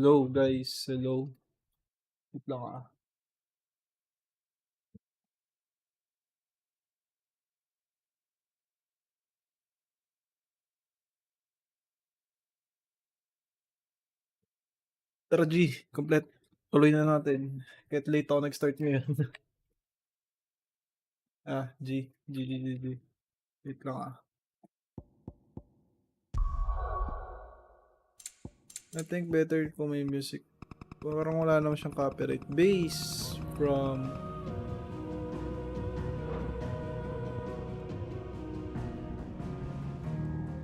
Hello guys, hello. Wait lang ah. Tara G, complete. Tuloy na natin. Kahit late ako nag-start ngayon. G. Wait lang ah. I think better kung may music. Parang wala naman siyang copyright. Bass from...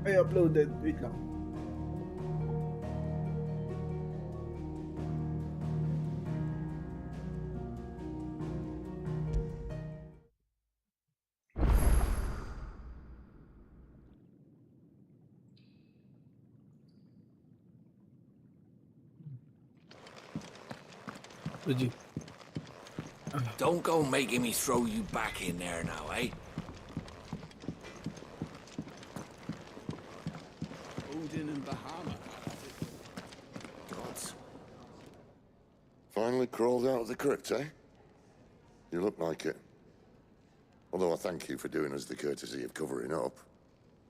I uploaded. Wait lang. G. Don't go making me throw you back in there now, eh? Odin and Bahama. Gods. Finally crawled out of the crypt, eh? You look like it. Although I thank you for doing us the courtesy of covering up.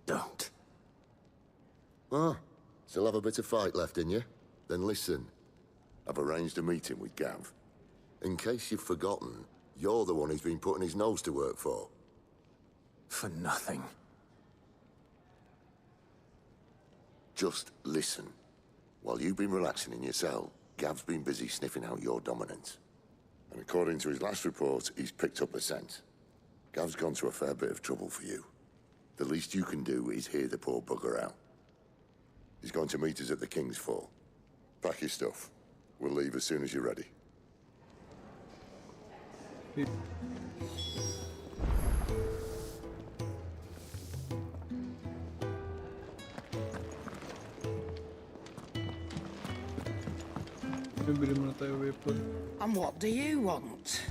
Don't. Ah, still have a bit of fight left in you? Then listen. I've arranged a meeting with Gav. In case you've forgotten, you're the one he's been putting his nose to work for. For nothing. Just listen. While you've been relaxing in your cell, Gav's been busy sniffing out your dominance. And according to his last report, he's picked up the scent. Gav's gone to a fair bit of trouble for you. The least you can do is hear the poor bugger out. He's going to meet us at the King's Fall. Pack your stuff. We'll leave as soon as you're ready. Bibili muna tayo weapon. And what do you want?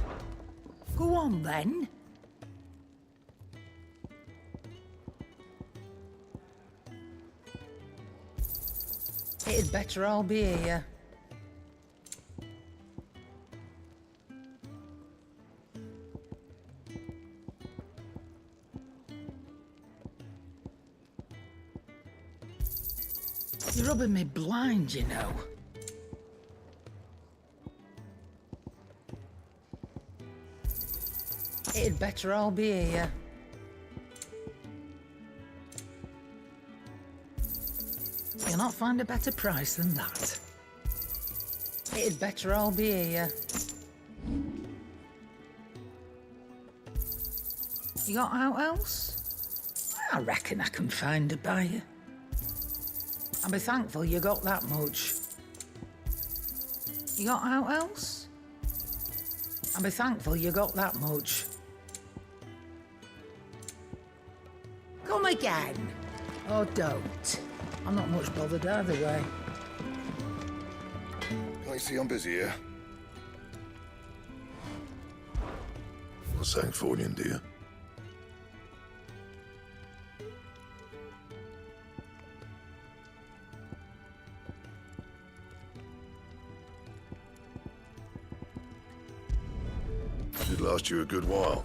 Go on then. It'd better all be here. You're rubbing me blind, you know. It'd better all be here. You'll not find a better price than that. It'd better all be here. You got out else? I reckon I can find a buyer. I'll be thankful you got that much. You got out else? I'll be thankful you got that much. Come again. Or don't. I'm not much bothered either way. I see I'm busy here. What's that for you, dear? Should last you a good while.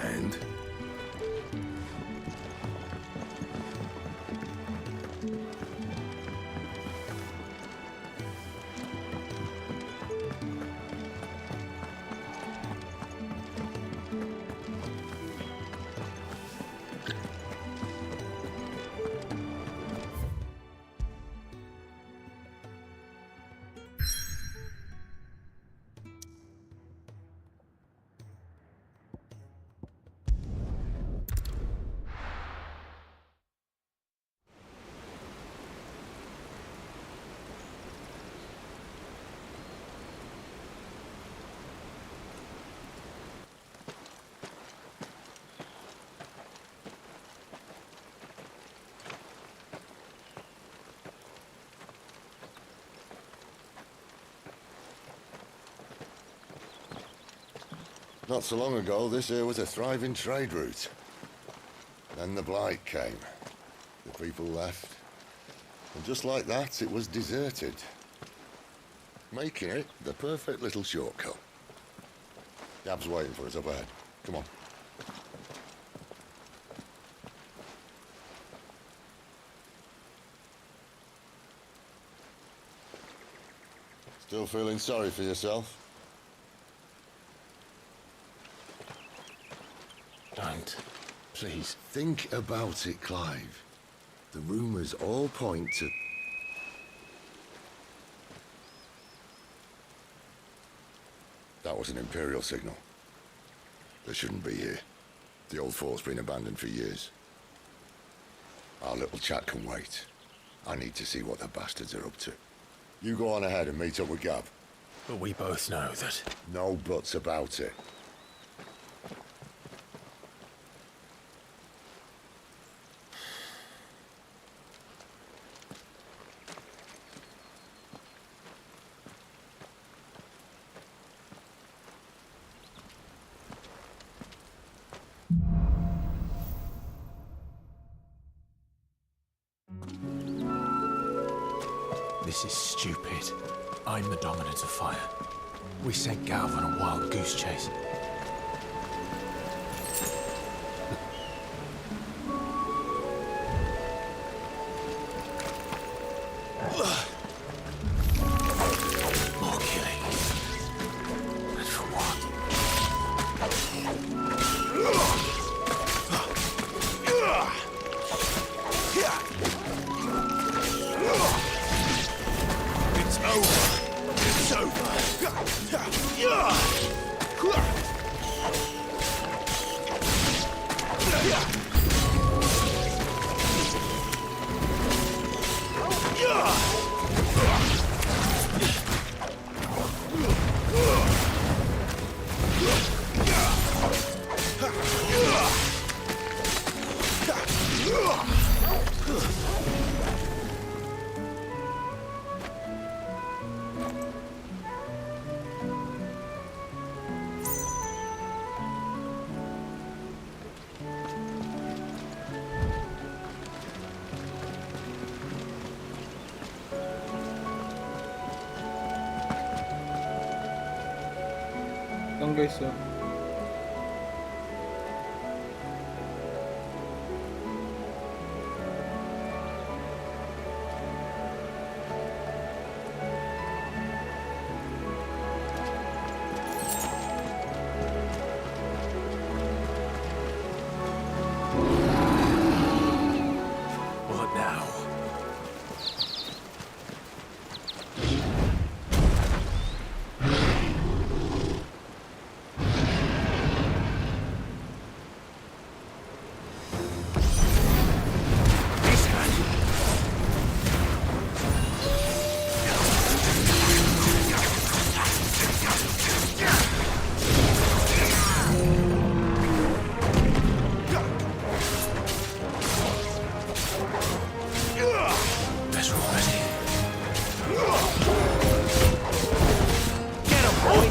And? Not so long ago, this here was a thriving trade route. Then the Blight came. people left. And just like that, it was deserted. Making it the perfect little shortcut. Gab's waiting for us up ahead. Come on. Still feeling sorry for yourself? Don't. Please. Think about it, Clive. The rumours all point to... That was an Imperial signal. They shouldn't be here. The old fort's been abandoned for years. Our little chat can wait. I need to see what the bastards are up to. You go on ahead and meet up with Gab. But we both know that... No buts about it. This is stupid. I'm the dominant of fire. We sent Gav on a wild goose chase. More killing. And for what? It's over. It's Lang guys, oh. What now? Better already. Get him, boy!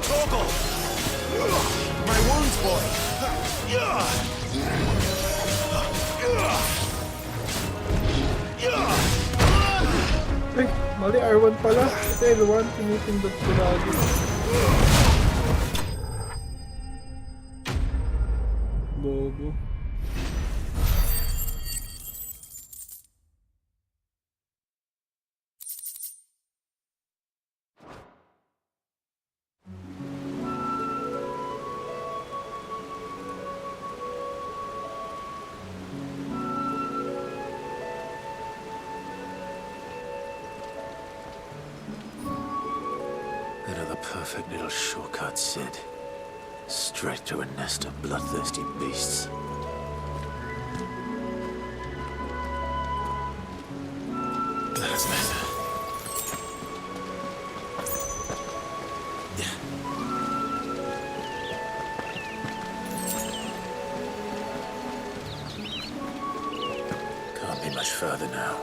Toggle! My wounds, boy! Ay, mali R1 pala. Ito L1, tinitindot ko lagi. Bobo. Another perfect little shortcut, Sid. Straight to a nest of bloodthirsty beasts. That's better. Can't be much further now.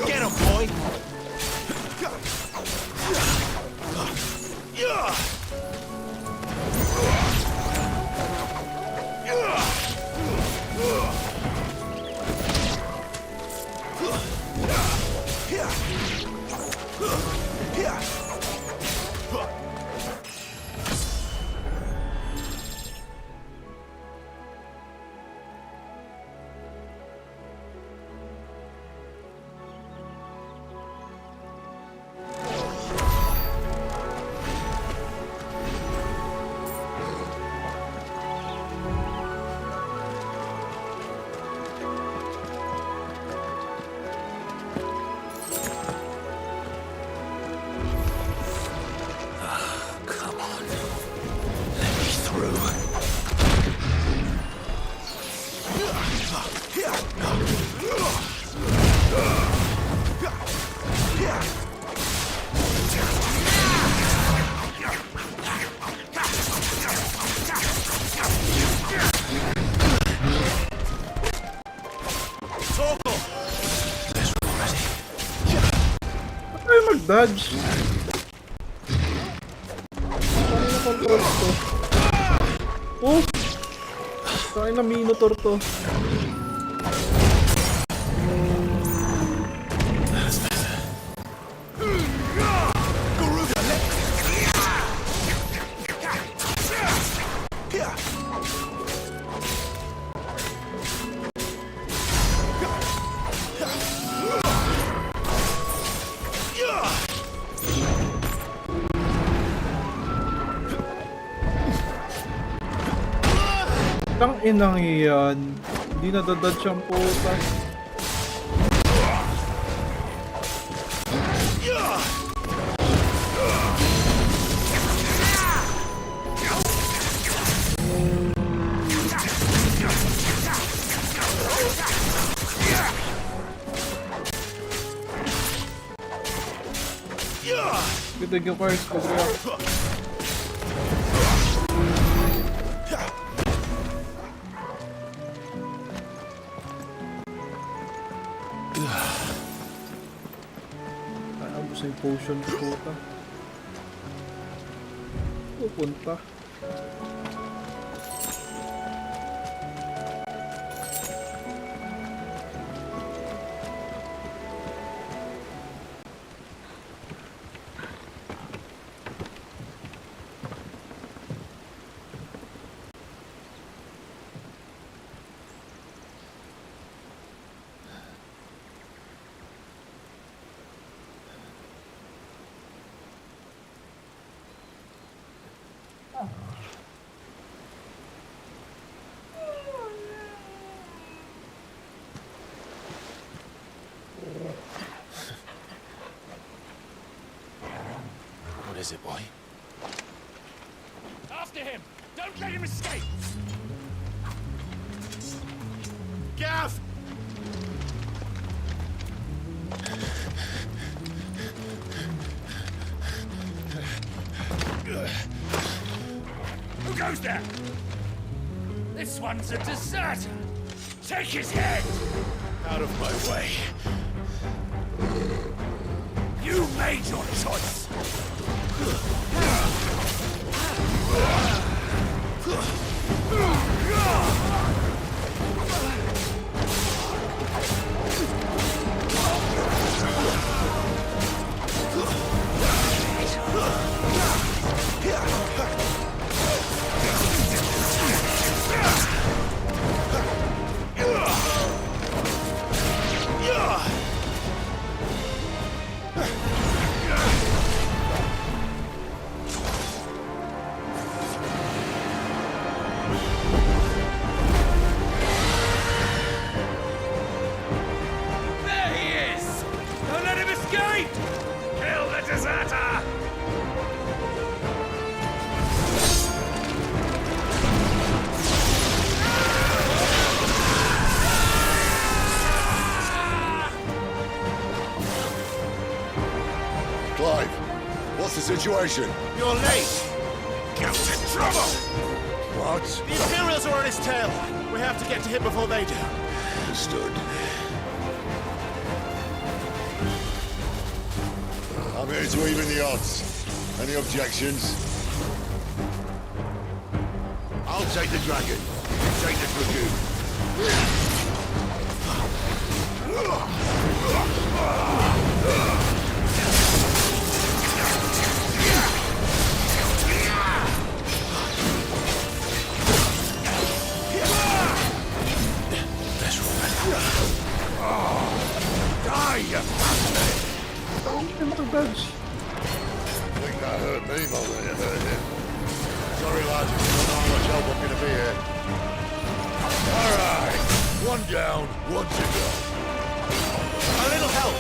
Get him, boy! Come on. Let me through. Ay, mag-dodge. Paano na-control to? Oh! Saan na Minotaur to? Tang inang iyan. Hindi nadadad siyang puta. Good yung cars ko, bro. Naubos yung potion ko, puta. Pupunta. What is it, boy? After him! Don't let him escape! Gav! Who goes there? This one's a deserter! Take his head! Out of my way. You made your choice! Yeah! situation? You're late! Count's in trouble! What? The Imperials are on his tail! We have to get to him before they do. Understood. I'm here to even the odds. Any objections? I'll take the dragon. You take the dragoon. Let's remember. Die, you bastard! Dodge. I think that hurt me more than it hurt him. Sorry, lads. I don't know how much help I'm going to be here. All right. One down, one to go. A little help!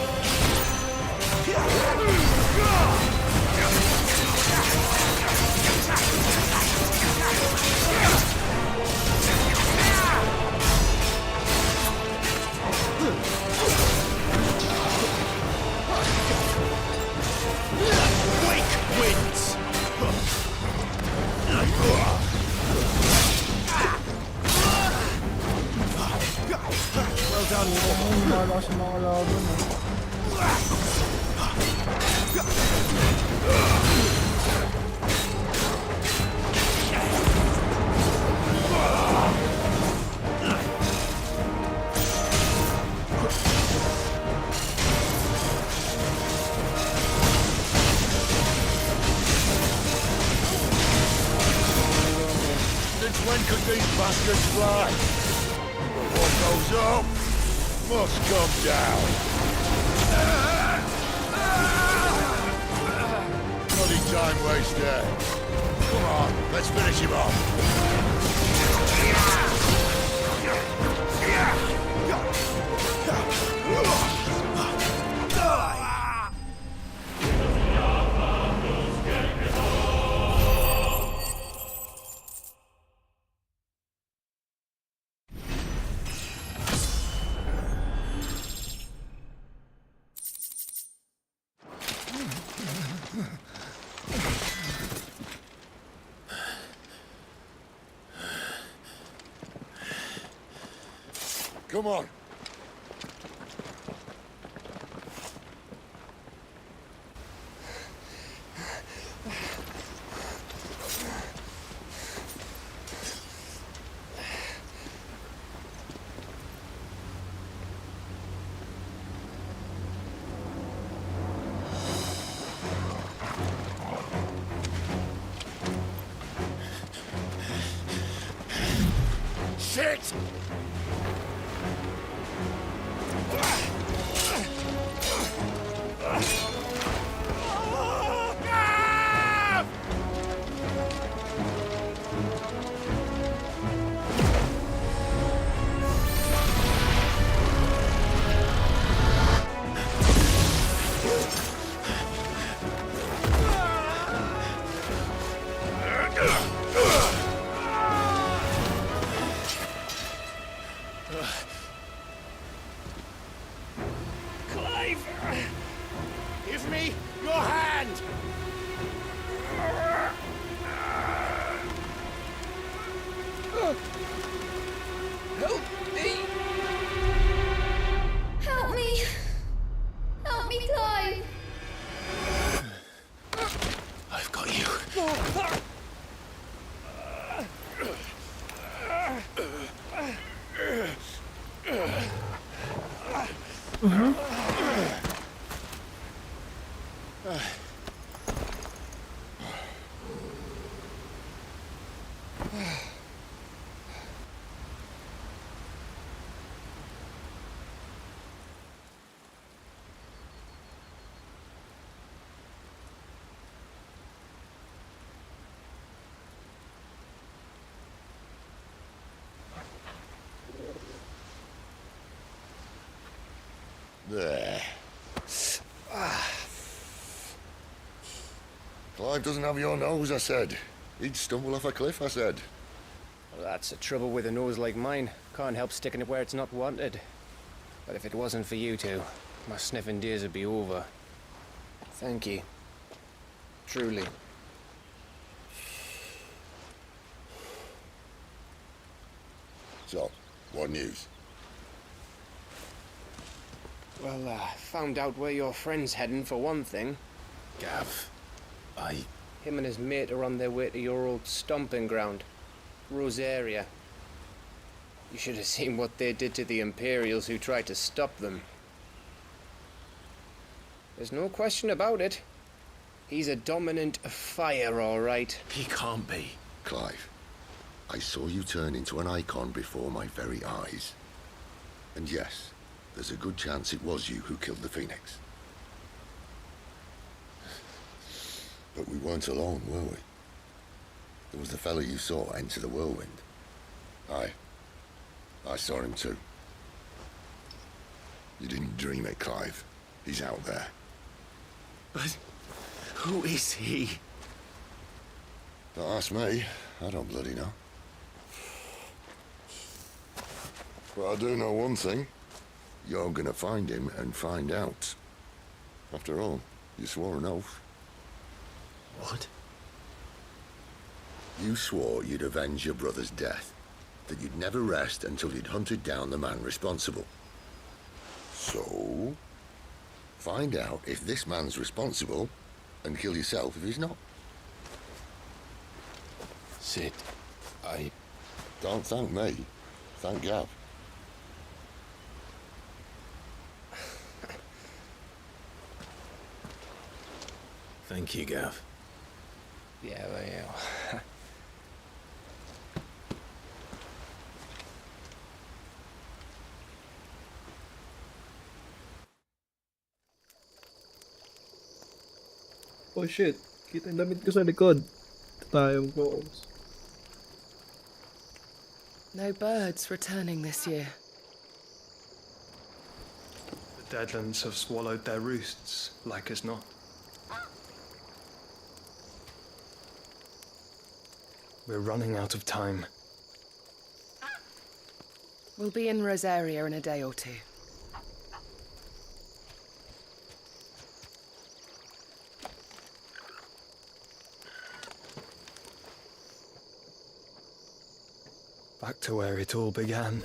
Wake wins! Well done, War. Ay, malakas yung mga kalaban. Since when could these bastards fly? What goes up must come down. Bloody time waster. Come on, let's finish him off. Come on. Shit! Clive! Give me your hand! Help me! Help me! Help me, Clive! I've got you. There. Clive doesn't have your nose, I said. He'd stumble off a cliff, I said. Well, that's the trouble with a nose like mine. Can't help sticking it where it's not wanted. But if it wasn't for you two, my sniffing days would be over. Thank you. Truly. So, what news? Well, found out where your friend's heading for one thing. Gav, Him and his mate are on their way to your old stomping ground, Rosaria. You should have seen what they did to the Imperials who tried to stop them. There's no question about it. He's a dominant fire, all right. he can't be. Clive, I saw you turn into an icon before my very eyes. And yes, there's a good chance it was you who killed the Phoenix. But we weren't alone, were we? There was the fellow you saw enter the whirlwind. I saw him too. You didn't dream it, Clive. He's out there. But who is he? Don't ask me. I don't bloody know. But I do know one thing. You're gonna find him and find out. After all, you swore an oath. What? You swore you'd avenge your brother's death. That you'd never rest until you'd hunted down the man responsible. So, find out if this man's responsible and kill yourself if he's not. Sid, Don't thank me. Thank Gav. Thank you, Gav. Yeah, well. Oh shit. Kita yung damit ko sa likod. Ito tayong phones. No birds returning this year. The Deadlands have swallowed their roosts, like as not. We're running out of time. We'll be in Rosaria in a day or two. Back to where it all began.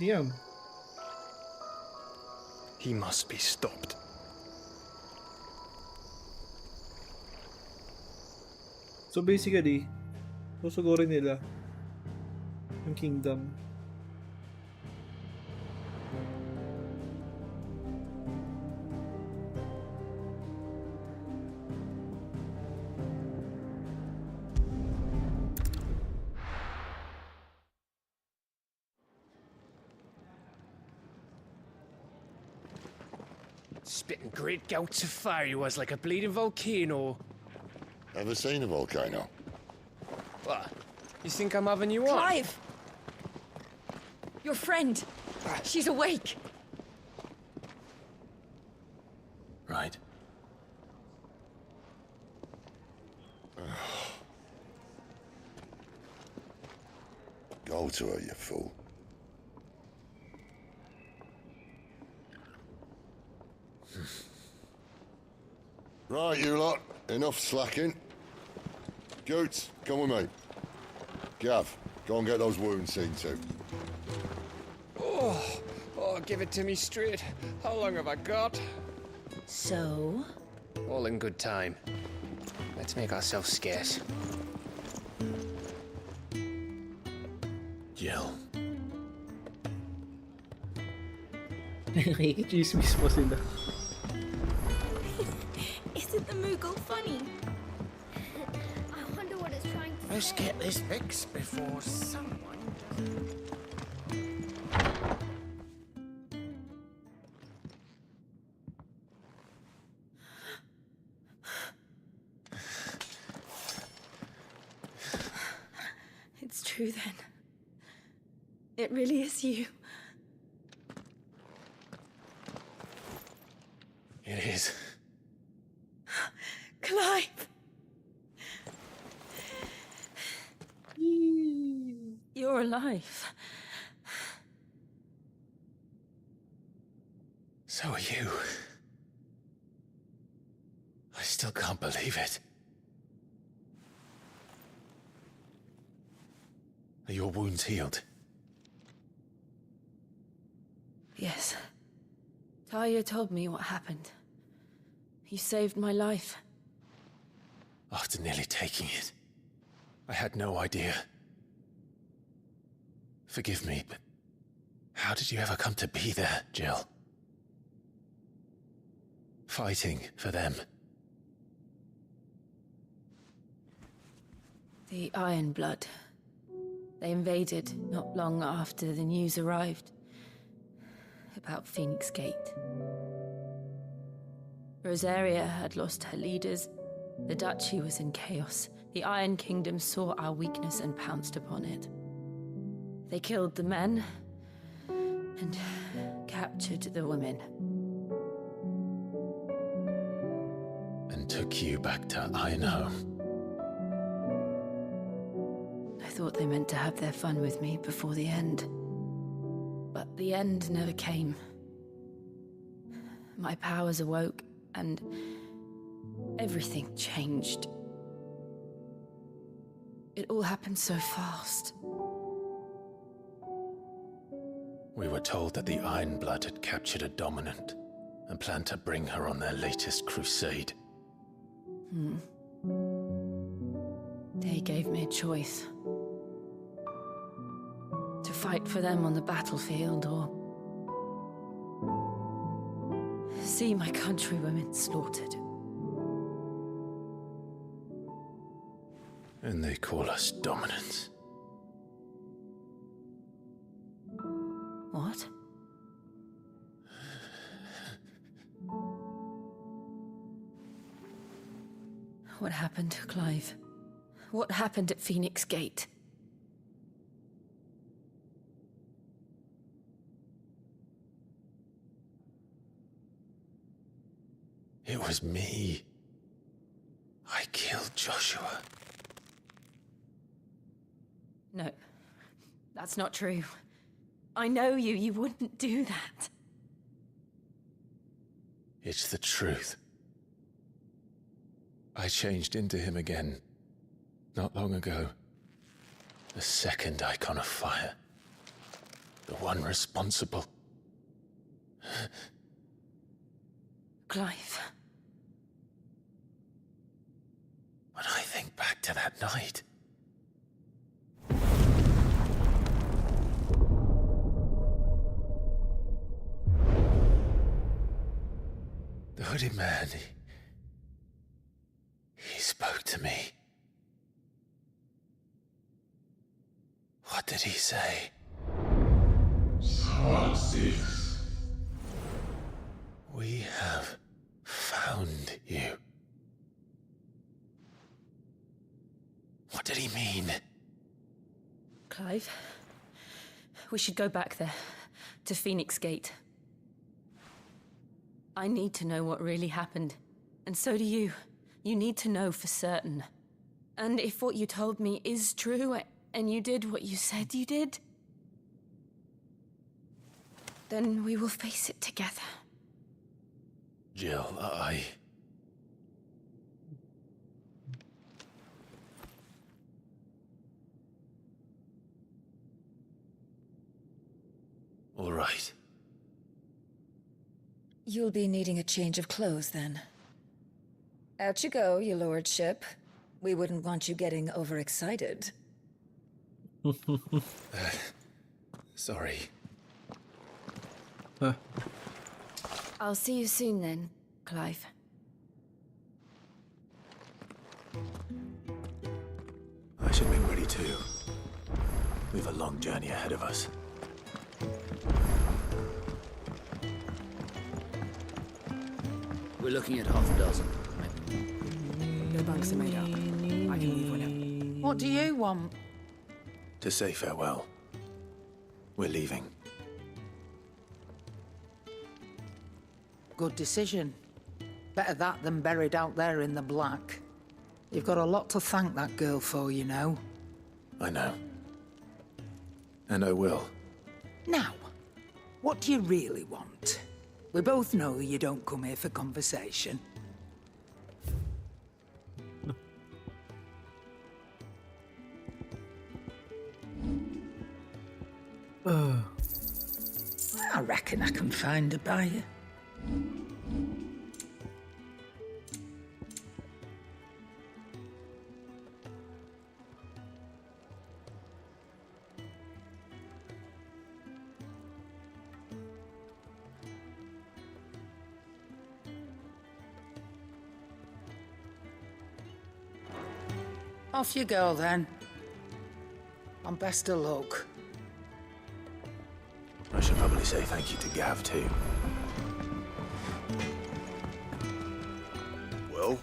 Diam. He must be stopped. So basically, susugurin nila yung kingdom. Spitting great gouts of fire he was, like a bleeding volcano. Ever seen a volcano? What? You think I'm having you on? Clive! Your friend. She's awake. Right. Go to her, you fool. Right, you lot. Enough slacking. Goots, come with me. Gav, go and get those wounds seen to. Oh, give it to me straight. How long have I got? So? All in good time. Let's make ourselves scarce. Jill. Nakikichismis mo sila. Isn't the Moogle funny? I wonder what it's trying to Let's say. get this fixed before someone does. It's true then. It really is you. It is. Clive! alive. So are you. I still can't believe it. Are your wounds healed? Yes. Talia told me what happened. You saved my life. After nearly taking it, I had no idea. Forgive me, but how did you ever come to be there, Jill? Fighting for them. The Iron Blood. They invaded not long after the news arrived about Phoenix Gate. Rosaria had lost her leaders. The Duchy was in chaos. The Iron Kingdom saw our weakness and pounced upon it. They killed the men and captured the women. And took you back to Ironhome. I thought they meant to have their fun with me before the end. But the end never came. My powers awoke, and everything changed. It all happened so fast. We were told that the Iron Blood had captured a dominant and planned to bring her on their latest crusade. They gave me a choice. To fight for them on the battlefield, or see my countrywomen slaughtered. And they call us dominants. What? What happened to Clive? What happened at Phoenix Gate? It was me. I killed Joshua. No, that's not true. I know you. You wouldn't do that. It's the truth. I changed into him again, not long ago. The second icon of fire. The one responsible. Clive. When I think back to that night... The hooded man, he spoke to me. What did he say? XVI. We have found you. What did he mean? Clive, we should go back there, to Phoenix Gate. I need to know what really happened, and so do you. You need to know for certain. And if what you told me is true, and you did what you said you did, then we will face it together. Jill, All right. You'll be needing a change of clothes, then. Out you go, your lordship. We wouldn't want you getting overexcited. Sorry. I'll see you soon then, Clive. I should make ready too. We've a long journey ahead of us. We're looking at half a dozen. The bunks are made up. I can leave whenever. What do you want? To say farewell. We're leaving. Good decision. Better that than buried out there in the black. You've got a lot to thank that girl for, you know. I know. And I will. Now, what do you really want? We both know you don't come here for conversation. I reckon I can find a buyer. Off you go, then. And best of luck. I should probably say thank you to Gav, too. Well?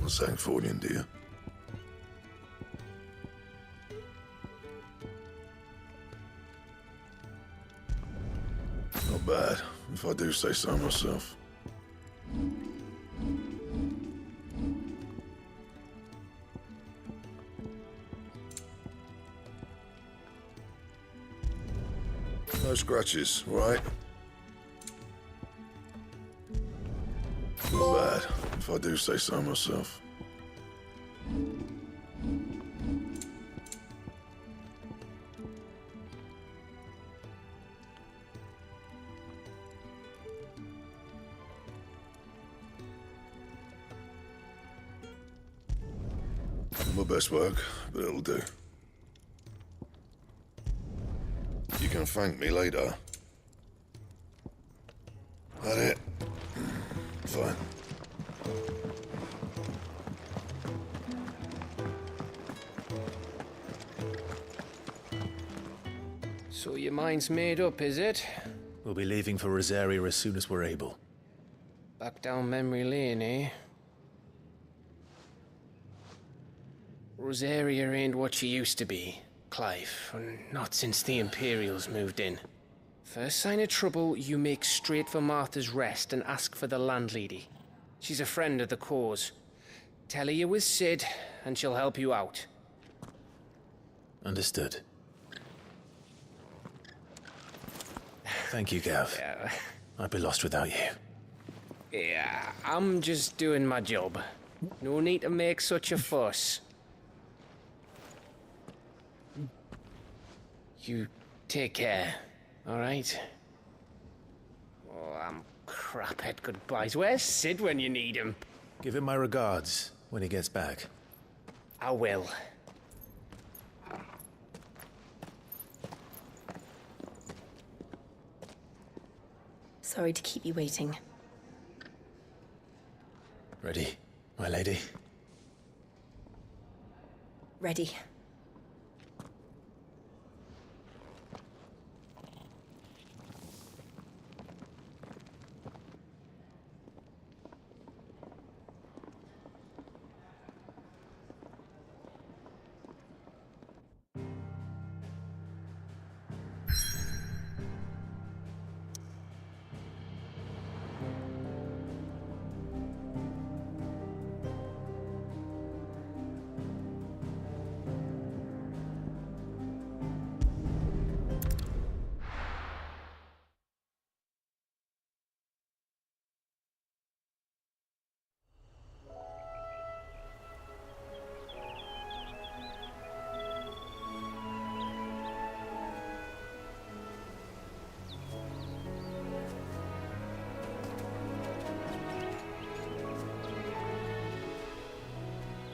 What's that for, dear? Not bad, if I do say so myself. No scratches, right? Not bad, if I do say so myself. My best work, but it'll do. You can thank me later. That it? Fine. So your mind's made up, is it? We'll be leaving for Rosaria as soon as we're able. Back down memory lane, eh? Rosaria ain't what she used to be, Clive, and not since the Imperials moved in. First sign of trouble, you make straight for Martha's Rest and ask for the landlady. She's a friend of the cause. Tell her you was Sid, and she'll help you out. Understood. Thank you, Gav. Yeah. I'd be lost without you. Yeah, I'm just doing my job. No need to make such a fuss. You take care, all right? Oh, I'm crap at goodbyes. Where's Sid when you need him? Give him my regards when he gets back. I will. Sorry to keep you waiting. Ready, my lady? Ready.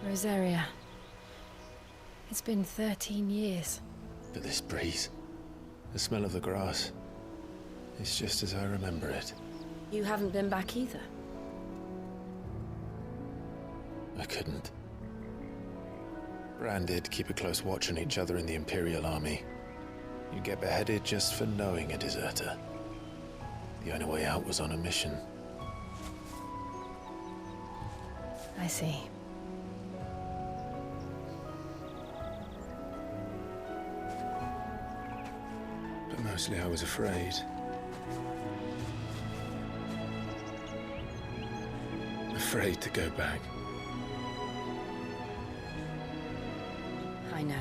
Rosaria. It's been 13 years. But this breeze, the smell of the grass, it's just as I remember it. You haven't been back either. I couldn't. Branded, keep a close watch on each other in the Imperial Army. You get beheaded just for knowing a deserter. The only way out was on a mission. I see. But mostly I was afraid. Afraid to go back. I know.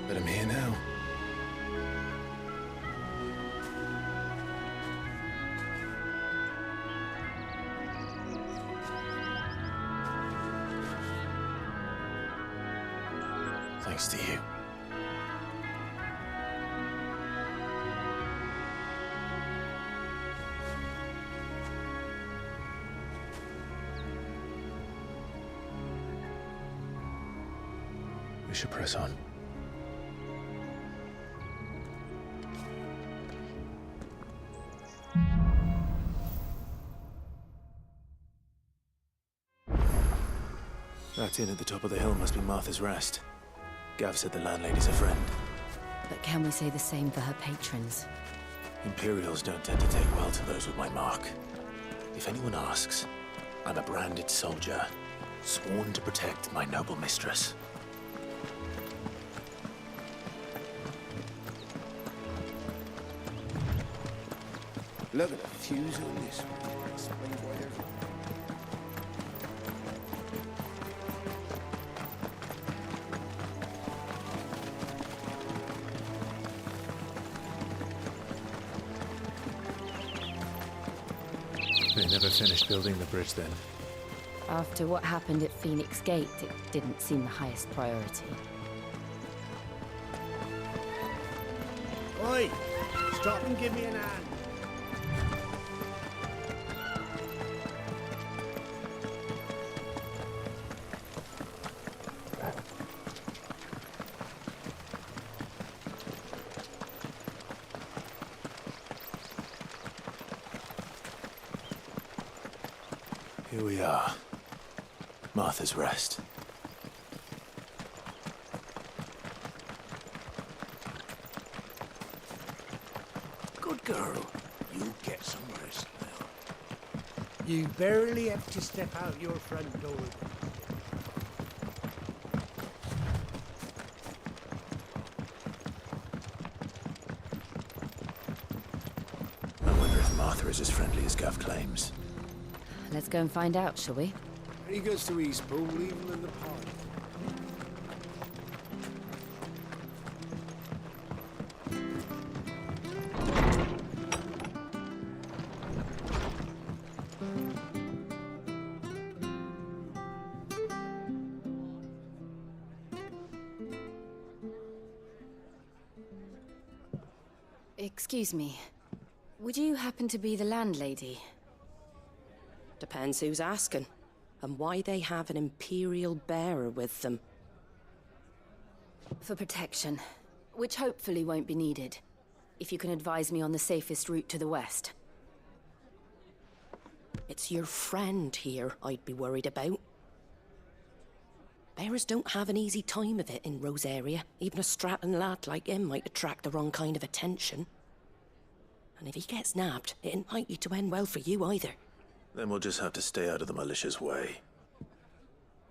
But I'm here now. Thanks to you. We should press on. That inn at the top of the hill must be Martha's Rest. Gav said the landlady's a friend. But can we say the same for her patrons? Imperials don't tend to take well to those with my mark. If anyone asks, I'm a branded soldier, sworn to protect my noble mistress. Look at the fuse on this one. Explains why there's They never finished building the bridge then. After what happened at Phoenix Gate, it didn't seem the highest priority. Oi! Stop and give me an hand. Here we are. Martha's Rest. Good girl. You get some rest now. You barely have to step out your front door. I wonder if Martha is as friendly as Gav claims. Let's go and find out, shall we? He goes to Eastpool, leave him in the park. Excuse me. Would you happen to be the landlady? Depends who's asking, and why they have an Imperial bearer with them. For protection, which hopefully won't be needed. If you can advise me on the safest route to the west. It's your friend here I'd be worried about. Bearers don't have an easy time of it in Rosaria. Even a Stratton lad like him might attract the wrong kind of attention. And if he gets nabbed, it ain't likely to end well for you either. Then we'll just have to stay out of the malicious way.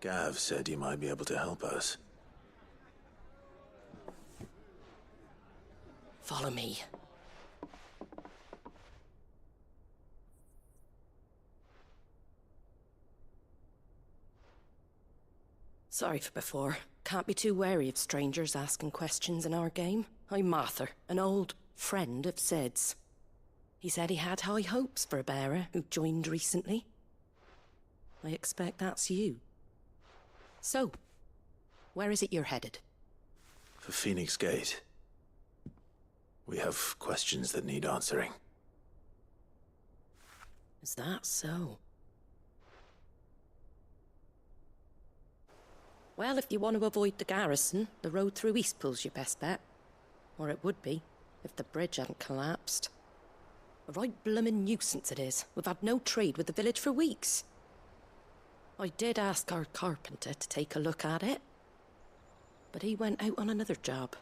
Gav said you might be able to help us. Follow me. Sorry for before. Can't be too wary of strangers asking questions in our game. I'm Martha, an old friend of Sid's. He said he had high hopes for a bearer who joined recently. I expect that's you. So, where is it you're headed? For Phoenix Gate. We have questions that need answering. Is that so? Well, if you want to avoid the garrison, the road through Eastpool's your best bet. Or it would be, if the bridge hadn't collapsed. A right bloomin' nuisance it is. We've had no trade with the village for weeks. I did ask our carpenter to take a look at it. But he went out on another job,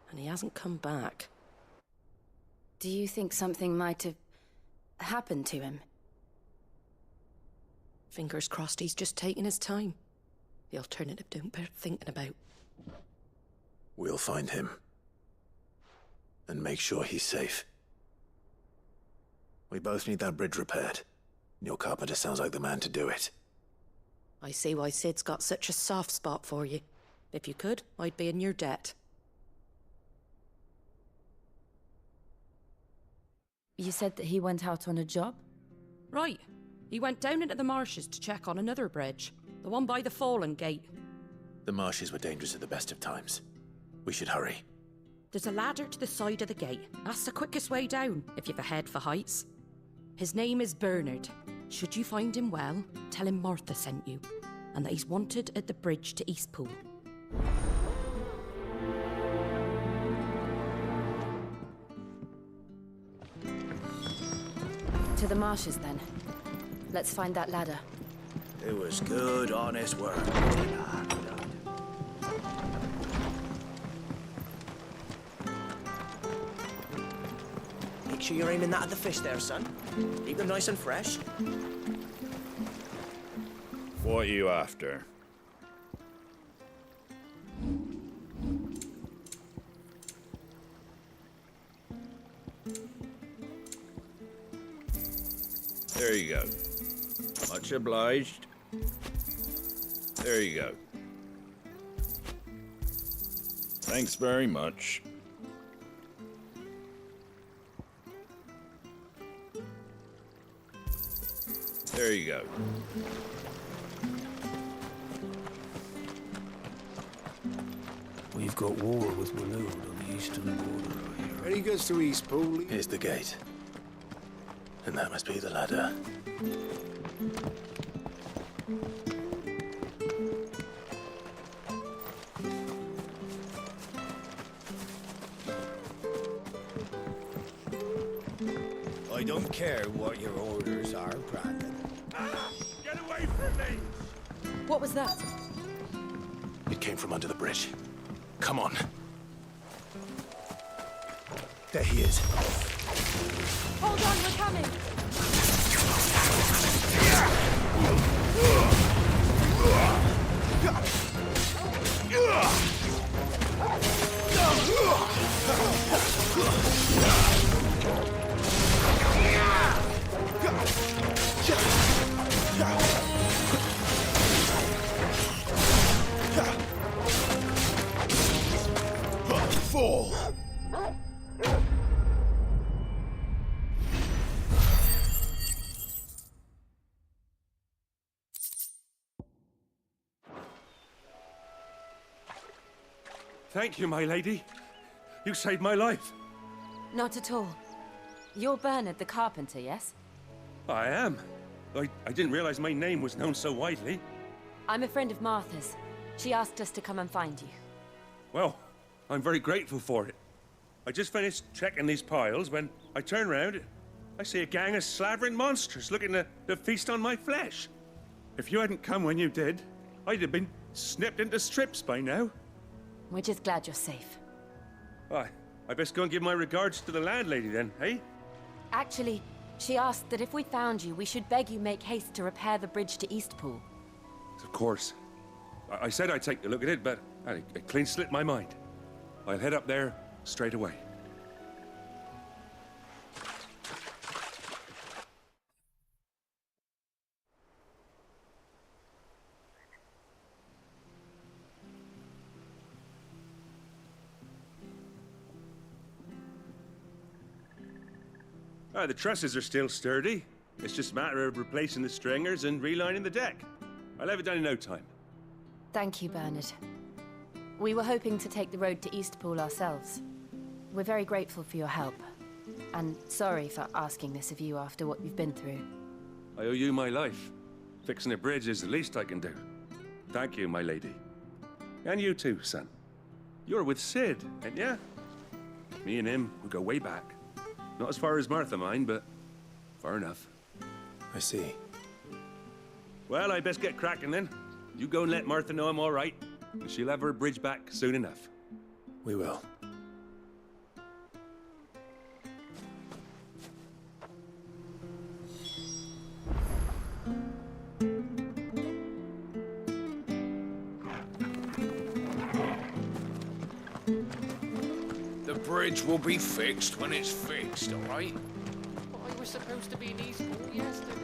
and he hasn't come back. Do you think something might have happened to him? Fingers crossed he's just taking his time. The alternative don't bear thinking about. We'll find him. And make sure he's safe. We both need that bridge repaired. Your carpenter sounds like the man to do it. I see why Sid's got such a soft spot for you. If you could, I'd be in your debt. You said that he went out on a job? Right. He went down into the marshes to check on another bridge. The one by the Fallen Gate. The marshes were dangerous at the best of times. We should hurry. There's a ladder to the side of the gate. That's the quickest way down, if you've a head for heights. His name is Bernard. Should you find him well, tell him Martha sent you, and that he's wanted at the bridge to Eastpool. To the marshes, then. Let's find that ladder. It was good, honest work. Make sure you're aiming that at the fish there, son. Keep them nice and fresh. What are you after? There you go. Much obliged. There you go. Thanks very much. There you go. We've got war with Waloed on the eastern border, I hear. When he gets to Eastpool, Here's the gate. And that must be the ladder. I don't care what your orders are, Brandon. Get away from me! What was that? It came from under the bridge. Come on. There he is. Hold on, we're coming! Fall! Thank you, my lady. You saved my life. Not at all. You're Bernard the carpenter, yes? I am. I didn't realize my name was known so widely. I'm a friend of Martha's. She asked us to come and find you. Well, I'm very grateful for it. I just finished checking these piles when I turn around. I see a gang of slavering monsters looking to feast on my flesh. If you hadn't come when you did, I'd have been snipped into strips by now. We're just glad you're safe. I best go and give my regards to the landlady then, eh? Actually, she asked that if we found you, we should beg you make haste to repair the bridge to Eastpool. Of course. I said I'd take a look at it, but it clean slipped my mind. I'll head up there straight away. The trusses are still sturdy. It's just a matter of replacing the stringers and relining the deck. I'll have it done in no time. Thank you, Bernard. We were hoping to take the road to Eastpool ourselves. We're very grateful for your help. And sorry for asking this of you after what you've been through. I owe you my life. Fixing a bridge is the least I can do. Thank you, my lady. And you too, son. You're with Sid, ain't ya? Me and him, we go way back. Not as far as Martha, mind, but far enough. I see. Well, I best get cracking then. You go and let Martha know I'm all right, and she'll have her bridge back soon enough. We will. The bridge will be fixed when it's fixed, all right? But I was supposed to be in Eastpool yesterday.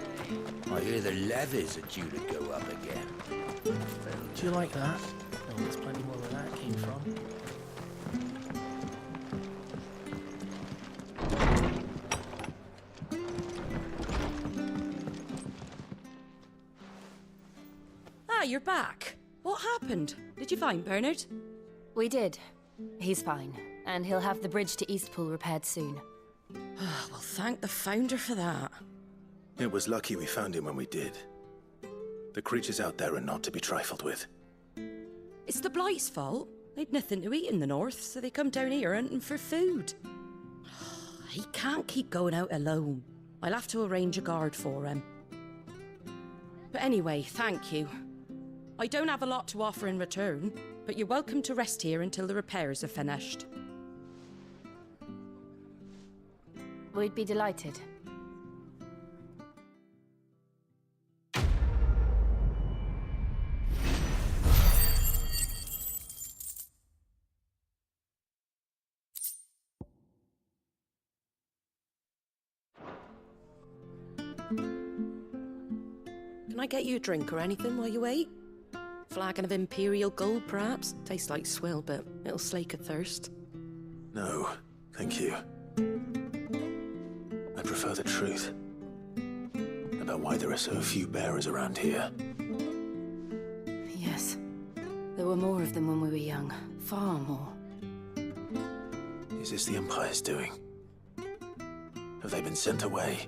I hear the levies are due to go up again. Do you like that? Oh, there's plenty more where that came from. you're back. What happened? Did you find Bernard? We did. He's fine, and he'll have the bridge to Eastpool repaired soon. Well, thank the Founder for that. It was lucky we found him when we did. The creatures out there are not to be trifled with. It's the Blight's fault. They'd nothing to eat in the north, so they come down here hunting for food. He can't keep going out alone. I'll have to arrange a guard for him. But anyway, thank you. I don't have a lot to offer in return, but you're welcome to rest here until the repairs are finished. We'd be delighted. Can I get you a drink or anything while you wait? Flagon of Imperial Gold, perhaps? Tastes like swill, but it'll slake a thirst. No, thank you. I prefer the truth. About why there are so few bearers around here. Yes. There were more of them when we were young. Far more. Is this the Empire's doing? Have they been sent away?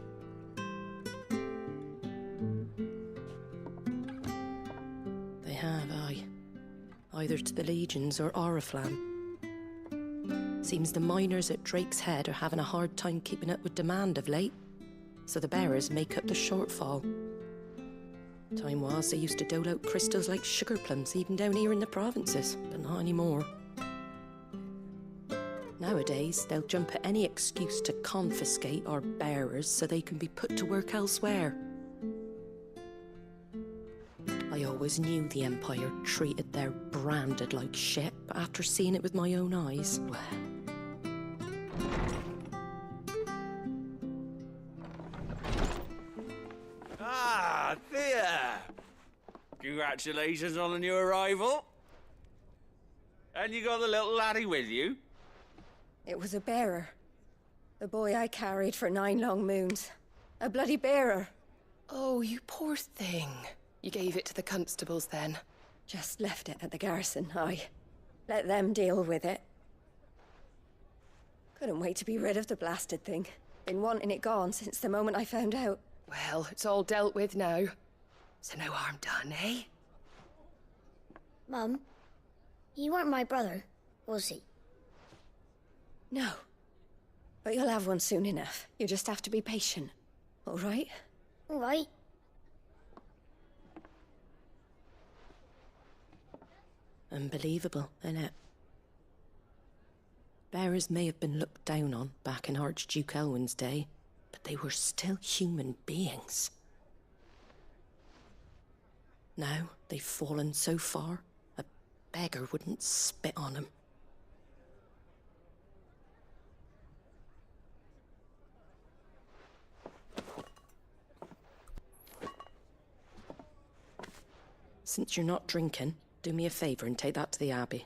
They have, aye. Either to the Legions or Oriflamme. Seems the miners at Drake's Head are having a hard time keeping up with demand of late, so the bearers make up the shortfall. Time was they used to dole out crystals like sugar plums even down here in the provinces, but not anymore. Nowadays, they'll jump at any excuse to confiscate our bearers so they can be put to work elsewhere. I always knew the Empire treated their branded like shit, but after seeing it with my own eyes, well... Ah, Thea! Congratulations on the new arrival. And you got the little laddie with you? It was a bearer. The boy I carried for 9 long moons. A bloody bearer. Oh, you poor thing. You gave it to the constables then? Just left it at the garrison, aye. Let them deal with it. Couldn't wait to be rid of the blasted thing. Been wanting it gone since the moment I found out. Well, it's all dealt with now. So no harm done, eh? Mum, he weren't my brother, was he? No. But you'll have one soon enough. You just have to be patient. All right? All right. Unbelievable, innit? Bearers may have been looked down on back in Archduke Elwin's day, but they were still human beings. Now they've fallen so far, a beggar wouldn't spit on them. Since you're not drinking, do me a favour and take that to the Abbey.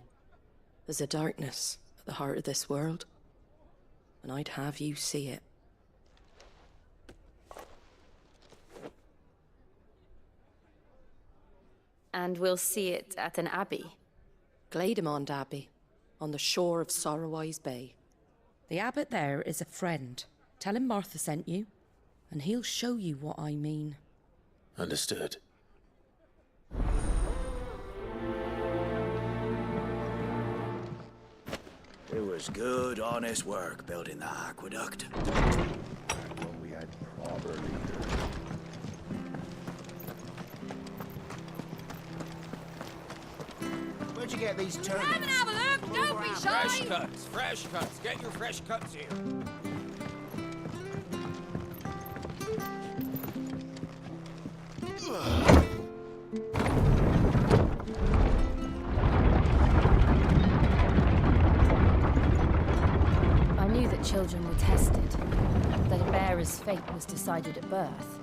There's a darkness at the heart of this world, and I'd have you see it. And we'll see it at an abbey? Glademond Abbey, on the shore of Sorrowise Bay. The abbot there is a friend. Tell him Martha sent you, and he'll show you what I mean. Understood. It was good, honest work building the aqueduct. When we had proper leaders. Where'd you get these turnips? Come and have a look! Don't be shy! Fresh cuts, fresh cuts. Get your fresh cuts here. I knew that children were tested, that a bearer's fate was decided at birth.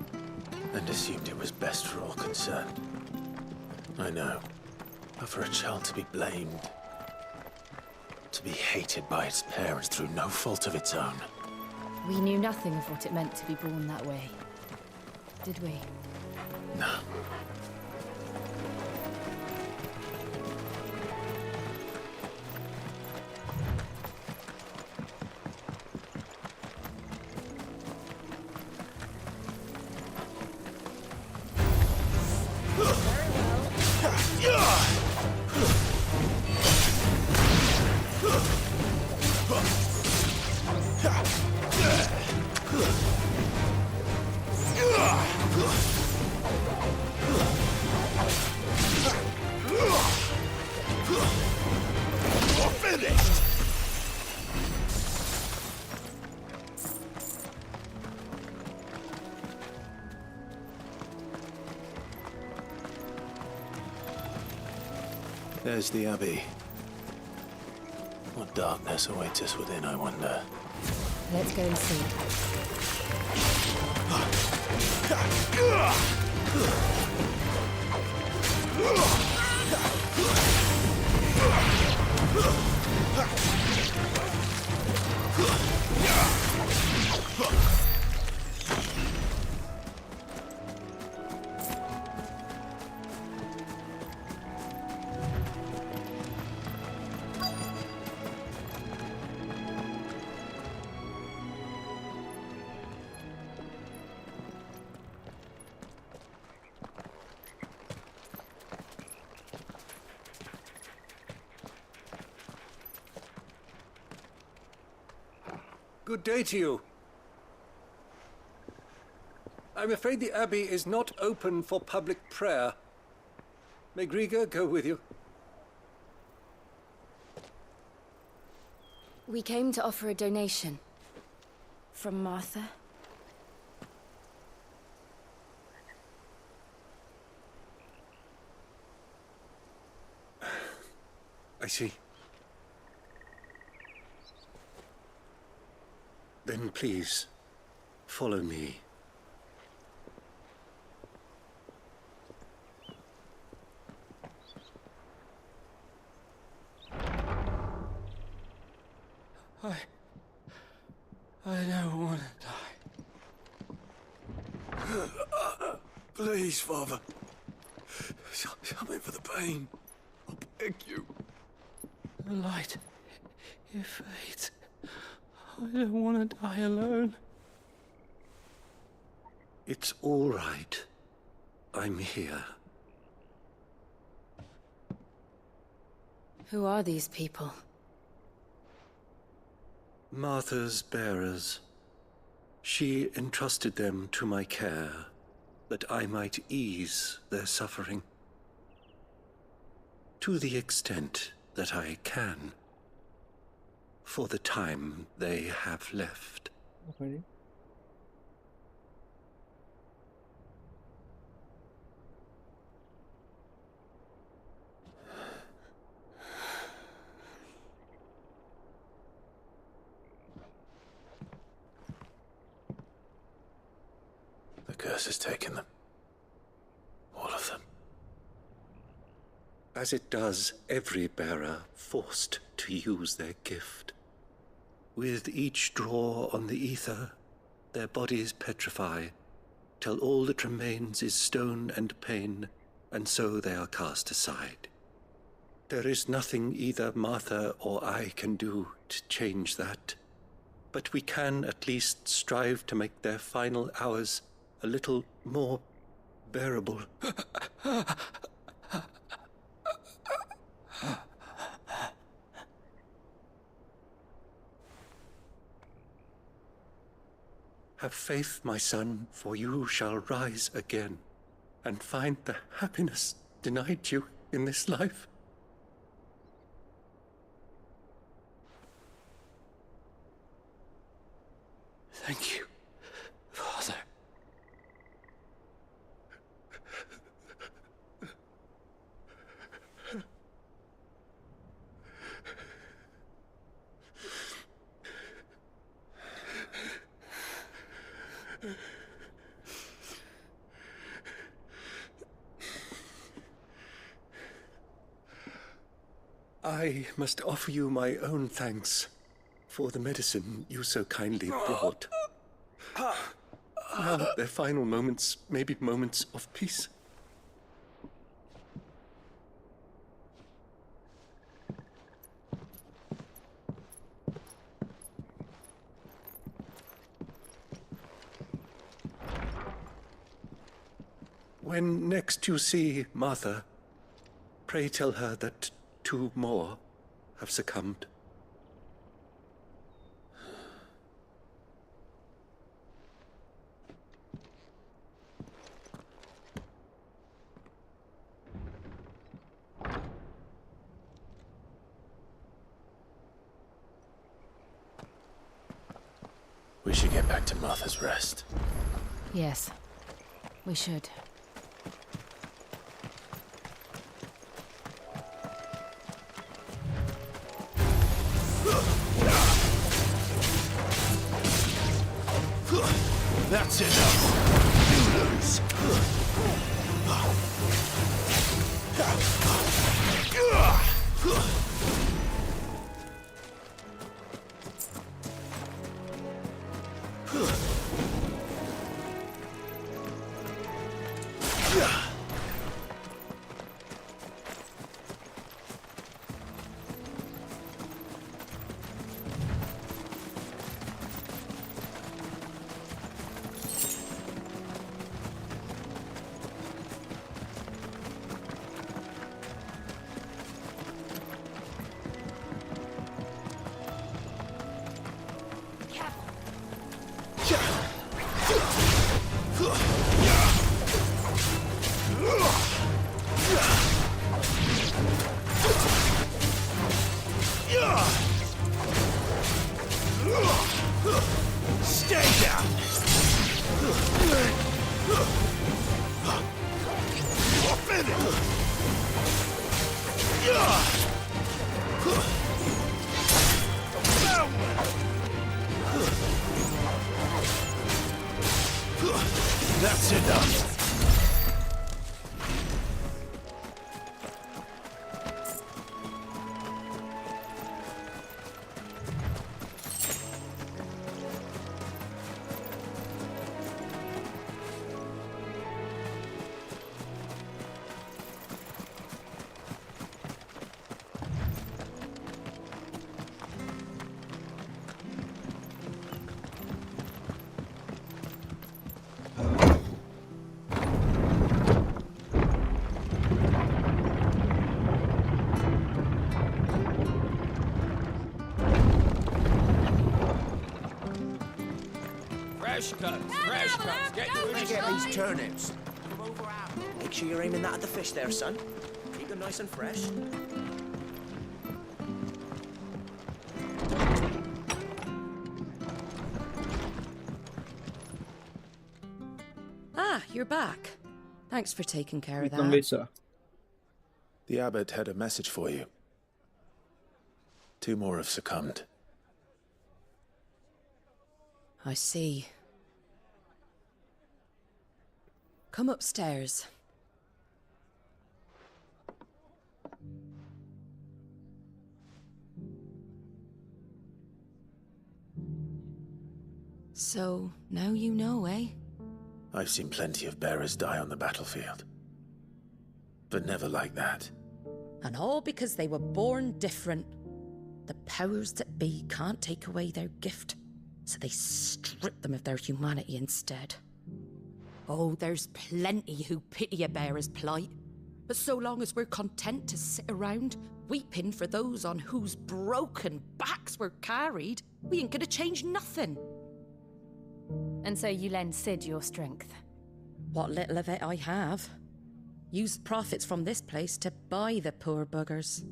And assumed it was best for all concerned. I know. But for a child to be blamed, to be hated by its parents through no fault of its own. We knew nothing of what it meant to be born that way, did we? No. There's the Abbey. What darkness awaits us within, I wonder. Let's go and see. Good day to you. I'm afraid the Abbey is not open for public prayer. May Griga go with you? We came to offer a donation. From Martha. I see. Then please, follow me. I don't want to die. Please, Father. Help me for the pain. I beg you. The light, it fades. I don't want to die alone. It's all right. I'm here. Who are these people? Martha's bearers. She entrusted them to my care, that I might ease their suffering. To the extent that I can. For the time they have left. Okay. The curse has taken them. All of them. As it does every bearer forced to use their gift. With each draw on the ether, their bodies petrify, till all that remains is stone and pain, and so they are cast aside. There is nothing either Martha or I can do to change that, but we can at least strive to make their final hours a little more bearable. Have faith, my son, for you shall rise again, and find the happiness denied you in this life. Thank you, Father. I must offer you my own thanks for the medicine you so kindly brought. Now their final moments may be moments of peace. When next you see Martha, pray tell her that 2 more have succumbed. We should get back to Martha's Rest. Yes, we should. That's enough. You lose. Stay down! You're finished! That's enough! Fresh cuts, get your Get these turnips. Make sure you're aiming that at the fish there, son. Keep them nice and fresh. Ah, you're back. Thanks for taking care of Wait lang that. guys ah. The abbot had a message for you. 2 more have succumbed. I see. Come upstairs. So, now you know, eh? I've seen plenty of bearers die on the battlefield. But never like that. And all because they were born different. The powers that be can't take away their gift, so they strip them of their humanity instead. Oh, there's plenty who pity a bearer's plight. But so long as we're content to sit around, weeping for those on whose broken backs we're carried, we ain't gonna change nothing. And so you lend Sid your strength? What little of it I have. Use profits from this place to buy the poor buggers.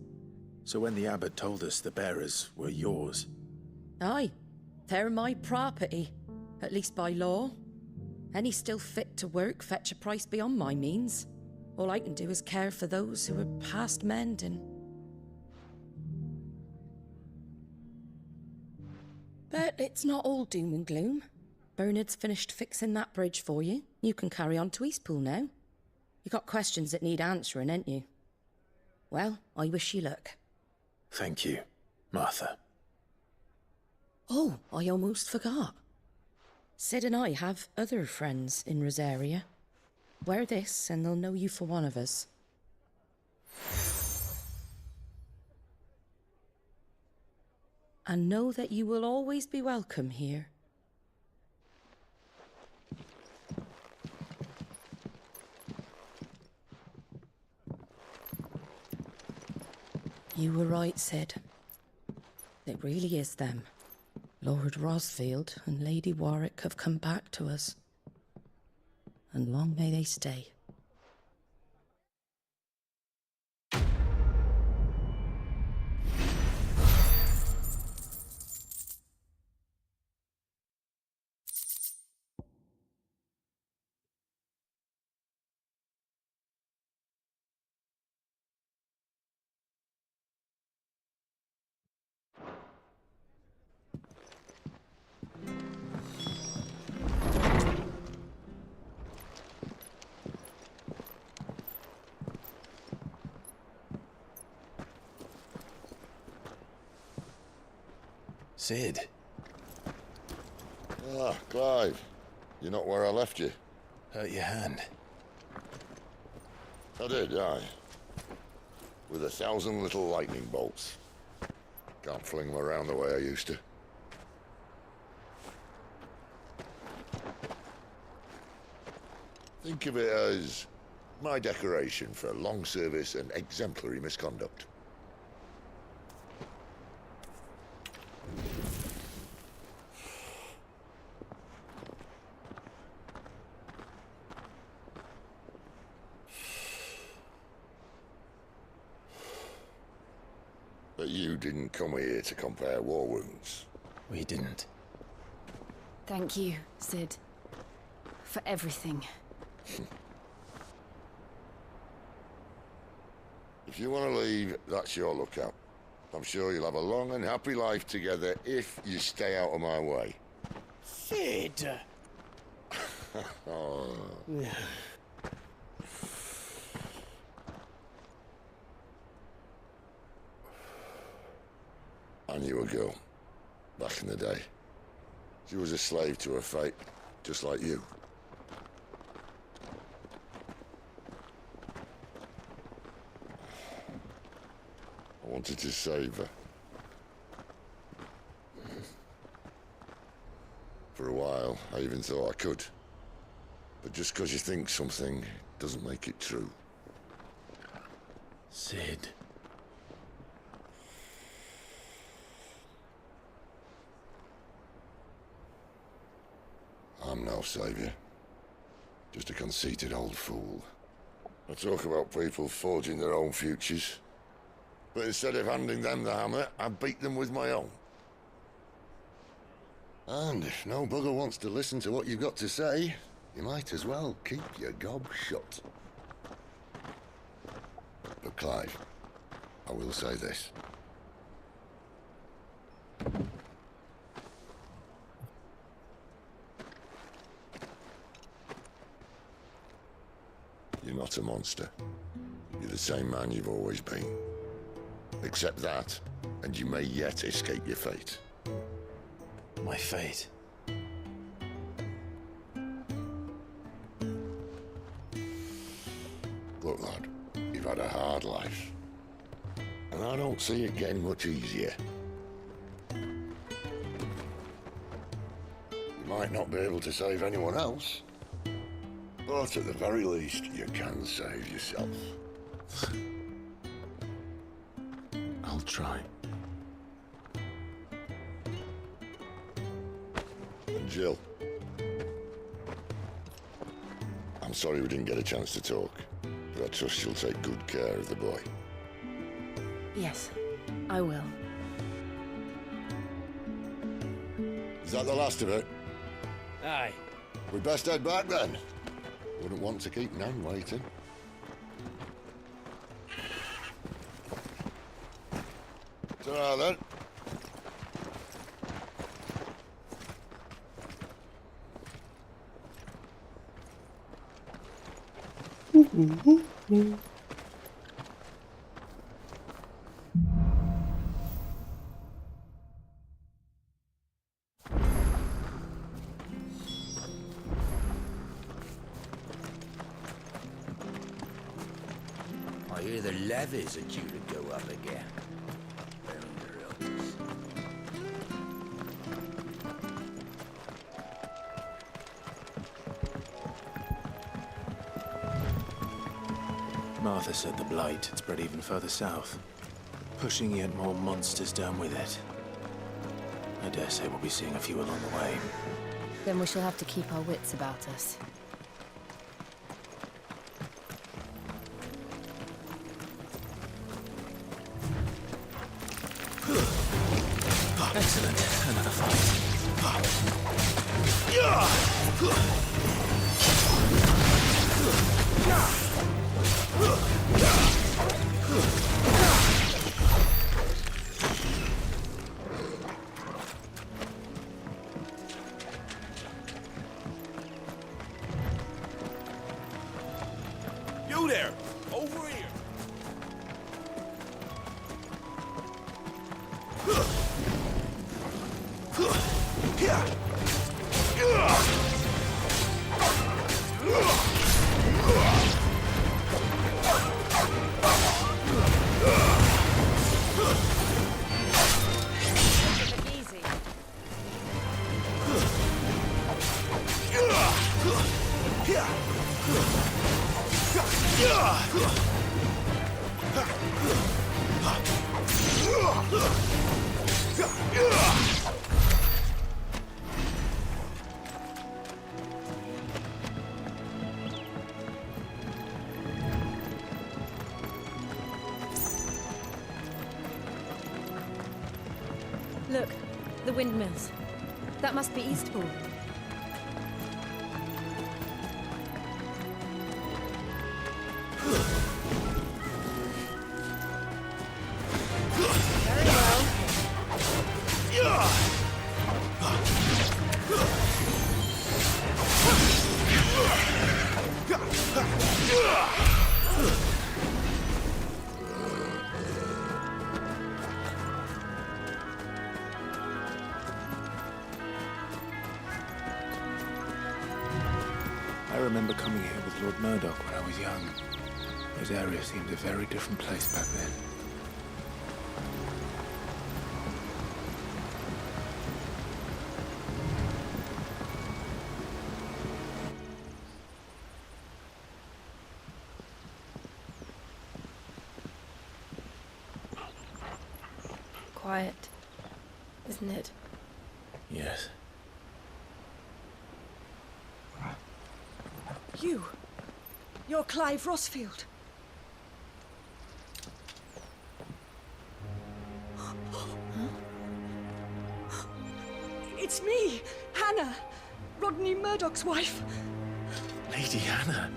So when the abbot told us the bearers were yours... Aye, they're my property, at least by law. Any still fit to work fetch a price beyond my means. All I can do is care for those who are past mending. But it's not all doom and gloom. Bernard's finished fixing that bridge for you. You can carry on to Eastpool now. You got questions that need answering, ain't you? Well, I wish you luck. Thank you, Martha. Oh, I almost forgot. Sid and I have other friends in Rosaria. Wear this and they'll know you for one of us. And know that you will always be welcome here. You were right, Sid. It really is them. Lord Rosfield and Lady Warwick have come back to us. And long may they stay. Sid. Ah, Clive. You're not where I left you. Hurt your hand. I did, aye. With 1,000 little lightning bolts. Can't fling them around the way I used to. Think of it as my decoration for long service and exemplary misconduct. But you didn't come here to compare war wounds. We didn't. Thank you, Sid. For everything. If you want to leave, that's your lookout. I'm sure you'll have a long and happy life together if you stay out of my way. Sid! Oh. I knew a girl, back in the day. She was a slave to her fate, just like you. I wanted to save her. For a while, I even thought I could. But just because you think something doesn't make it true. Sid. I'm no savior. Just a conceited old fool. I talk about people forging their own futures. But instead of handing them the hammer, I beat them with my own. And if no bugger wants to listen to what you've got to say, you might as well keep your gob shut. But Clive, I will say this. You're not a monster. You're the same man you've always been. Accept that, and you may yet escape your fate. My fate? Look, lad, you've had a hard life. And I don't see it getting much easier. You might not be able to save anyone else, but at the very least, you can save yourself. I'll try. And Jill, I'm sorry we didn't get a chance to talk, but I trust you'll take good care of the boy. Yes, I will. Is that the last of it? Aye. We'd best head back then. Wouldn't want to keep Nan waiting. Ta-ra then. I hear the levies are due to go up again. Martha said the blight had spread even further south, pushing yet more monsters down with it. I dare say we'll be seeing a few along the way. Then we shall have to keep our wits about us. Excellent. Another fight. You there! Over here! Look, the windmills. That must be Eastpool. Very well. I remember coming here with Lord Murdoch when I was young. Those areas seemed a very different place back then. Quiet, isn't it? Yes. You're Clive Rossfield. It's me, Hannah, Rodney Murdoch's wife. Lady Hannah.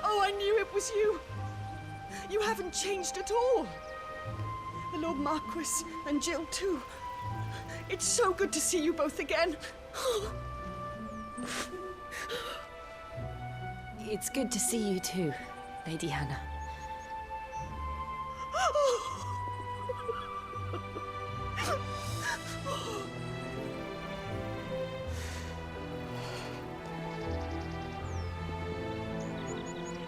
Oh, I knew it was you. You haven't changed at all. The Lord Marquis and Jill too. It's so good to see you both again. It's good to see you too, Lady Hannah.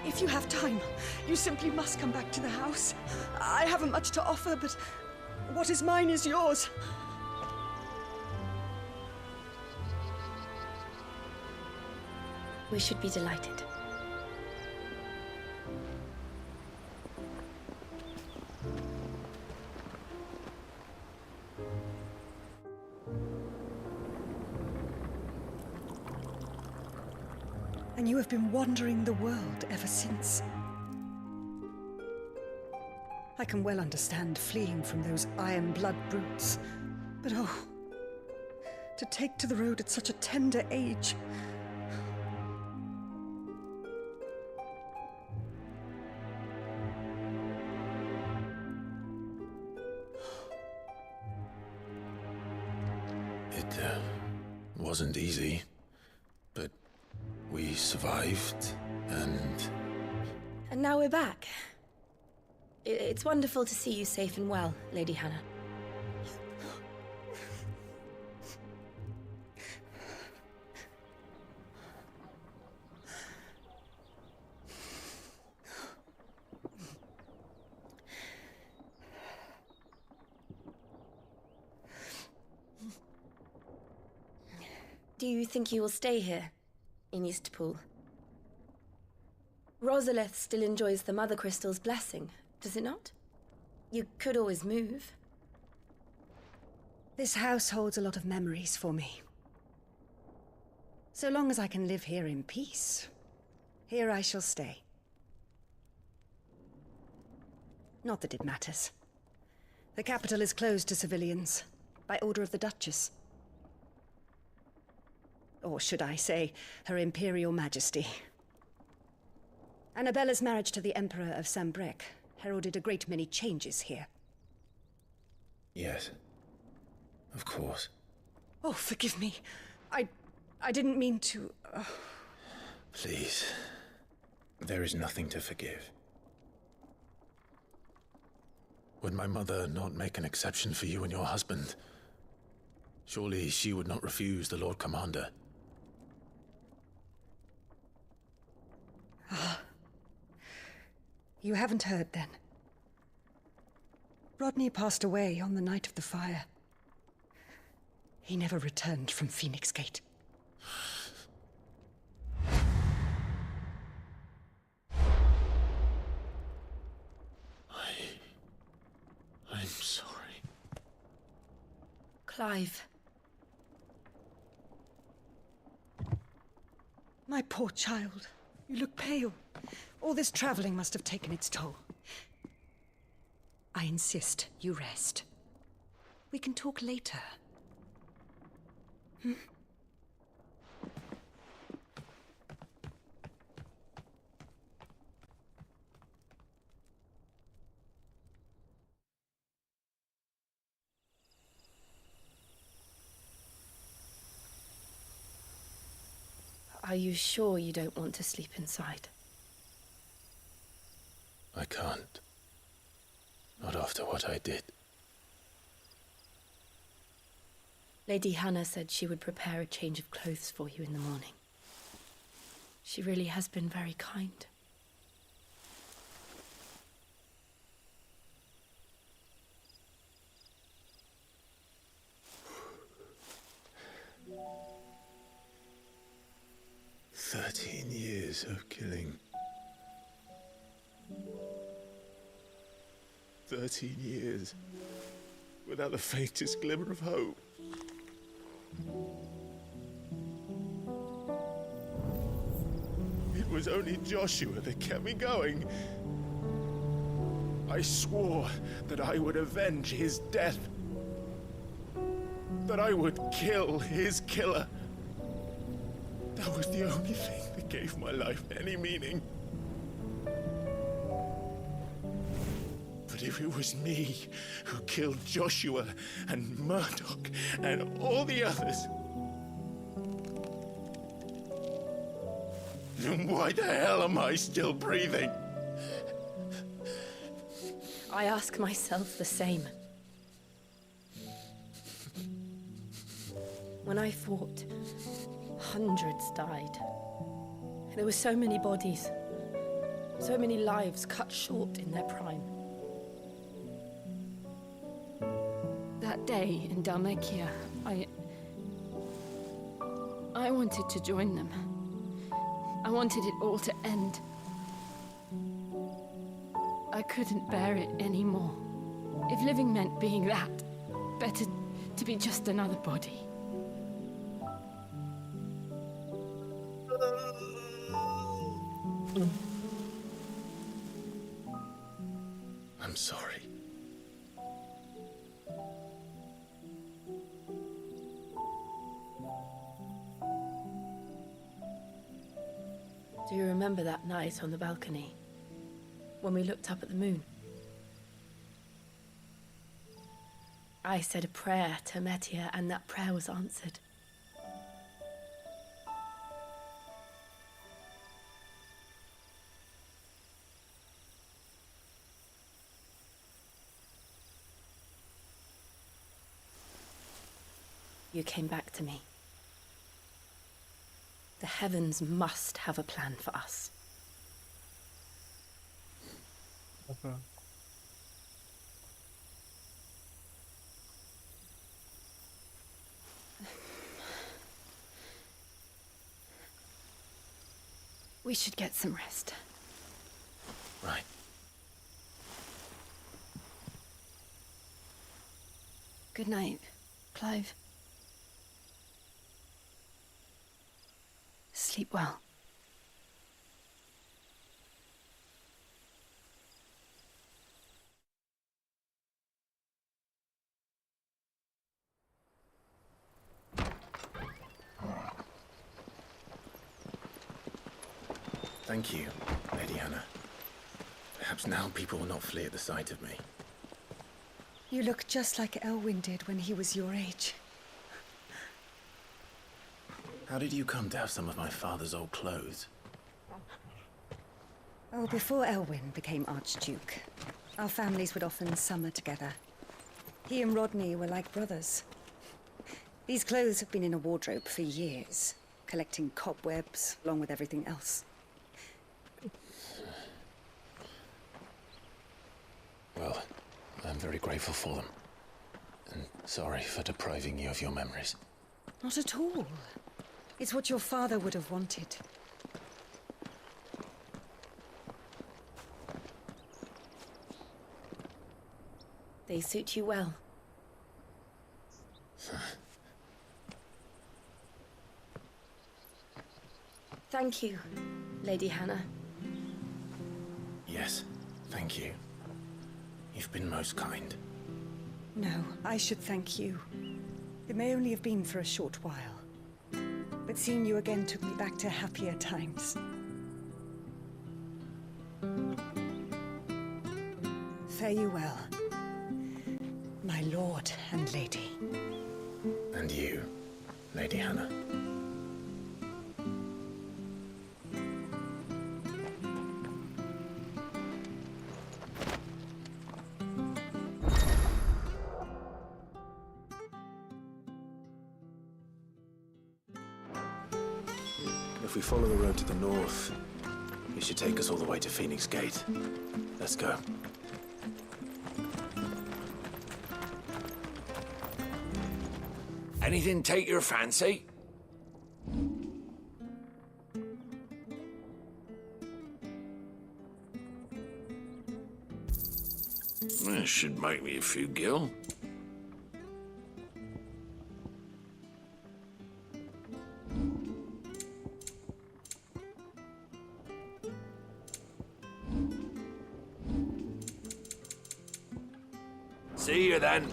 If you have time, you simply must come back to the house. I haven't much to offer, but what is mine is yours. We should be delighted. And you have been wandering the world ever since. I can well understand fleeing from those iron blood brutes, but oh, to take to the road at such a tender age. It wasn't easy, but we survived, and now we're back. It's wonderful to see you safe and well, Lady Hannah. Do you think you will stay here, in Eastpool? Rosalith still enjoys the Mother Crystal's blessing, does it not? You could always move. This house holds a lot of memories for me. So long as I can live here in peace, here I shall stay. Not that it matters. The capital is closed to civilians, by order of the Duchess. Or should I say, Her Imperial Majesty. Annabella's marriage to the Emperor of Sambrec heralded a great many changes here. yes, of course. Oh, forgive me. I didn't mean to... Please, there is nothing to forgive. Would my mother not make an exception for you and your husband? Surely she would not refuse the Lord Commander. Ah. You haven't heard, then. Rodney passed away on the night of the fire. He never returned from Phoenix Gate. I'm sorry. Clive. My poor child. You look pale. All this traveling must have taken its toll. I insist you rest. We can talk later. Hmm? Are you sure you don't want to sleep inside? I can't. Not after what I did. Lady Hannah said she would prepare a change of clothes for you in the morning. She really has been very kind. Years of killing. 13 years without the faintest glimmer of hope. It was only Joshua that kept me going. I swore that I would avenge his death. That I would kill his killer. That was the only thing that gave my life any meaning. But if it was me who killed Joshua and Murdoch and all the others, then why the hell am I still breathing? I ask myself the same. When I fought, hundreds died. There were so many bodies, so many lives cut short in their prime. That day in Dalmekia, I wanted to join them. I wanted it all to end. I couldn't bear it anymore. If living meant being that, better to be just another body. I'm sorry. Do you remember that night on the balcony, when we looked up at the moon? I said a prayer to Metia, and that prayer was answered. You came back to me. The heavens must have a plan for us. Okay. We should get some rest. Right. Good night, Clive. Sleep well. Thank you, Lady Hannah. Perhaps now people will not flee at the sight of me. You look just like Elwyn did when he was your age. How did you come to have some of my father's old clothes? Oh, before Elwyn became Archduke, Our families would often summer together. He and Rodney were like brothers. These clothes have been in a wardrobe for years, collecting cobwebs along with everything else. Well, I'm very grateful for them. And sorry for depriving you of your memories. Not at all. It's what your father would have wanted. They suit you well. Thank you, Lady Hannah. Yes, thank you. You've been most kind. No, I should thank you. It may only have been for a short while, but seeing you again took me back to happier times. Fare you well, my lord and lady. And you, Lady Hannah. If we follow the road to the north, it should take us all the way to Phoenix Gate. Let's go. Anything take your fancy? This should make me a few gil. See you then.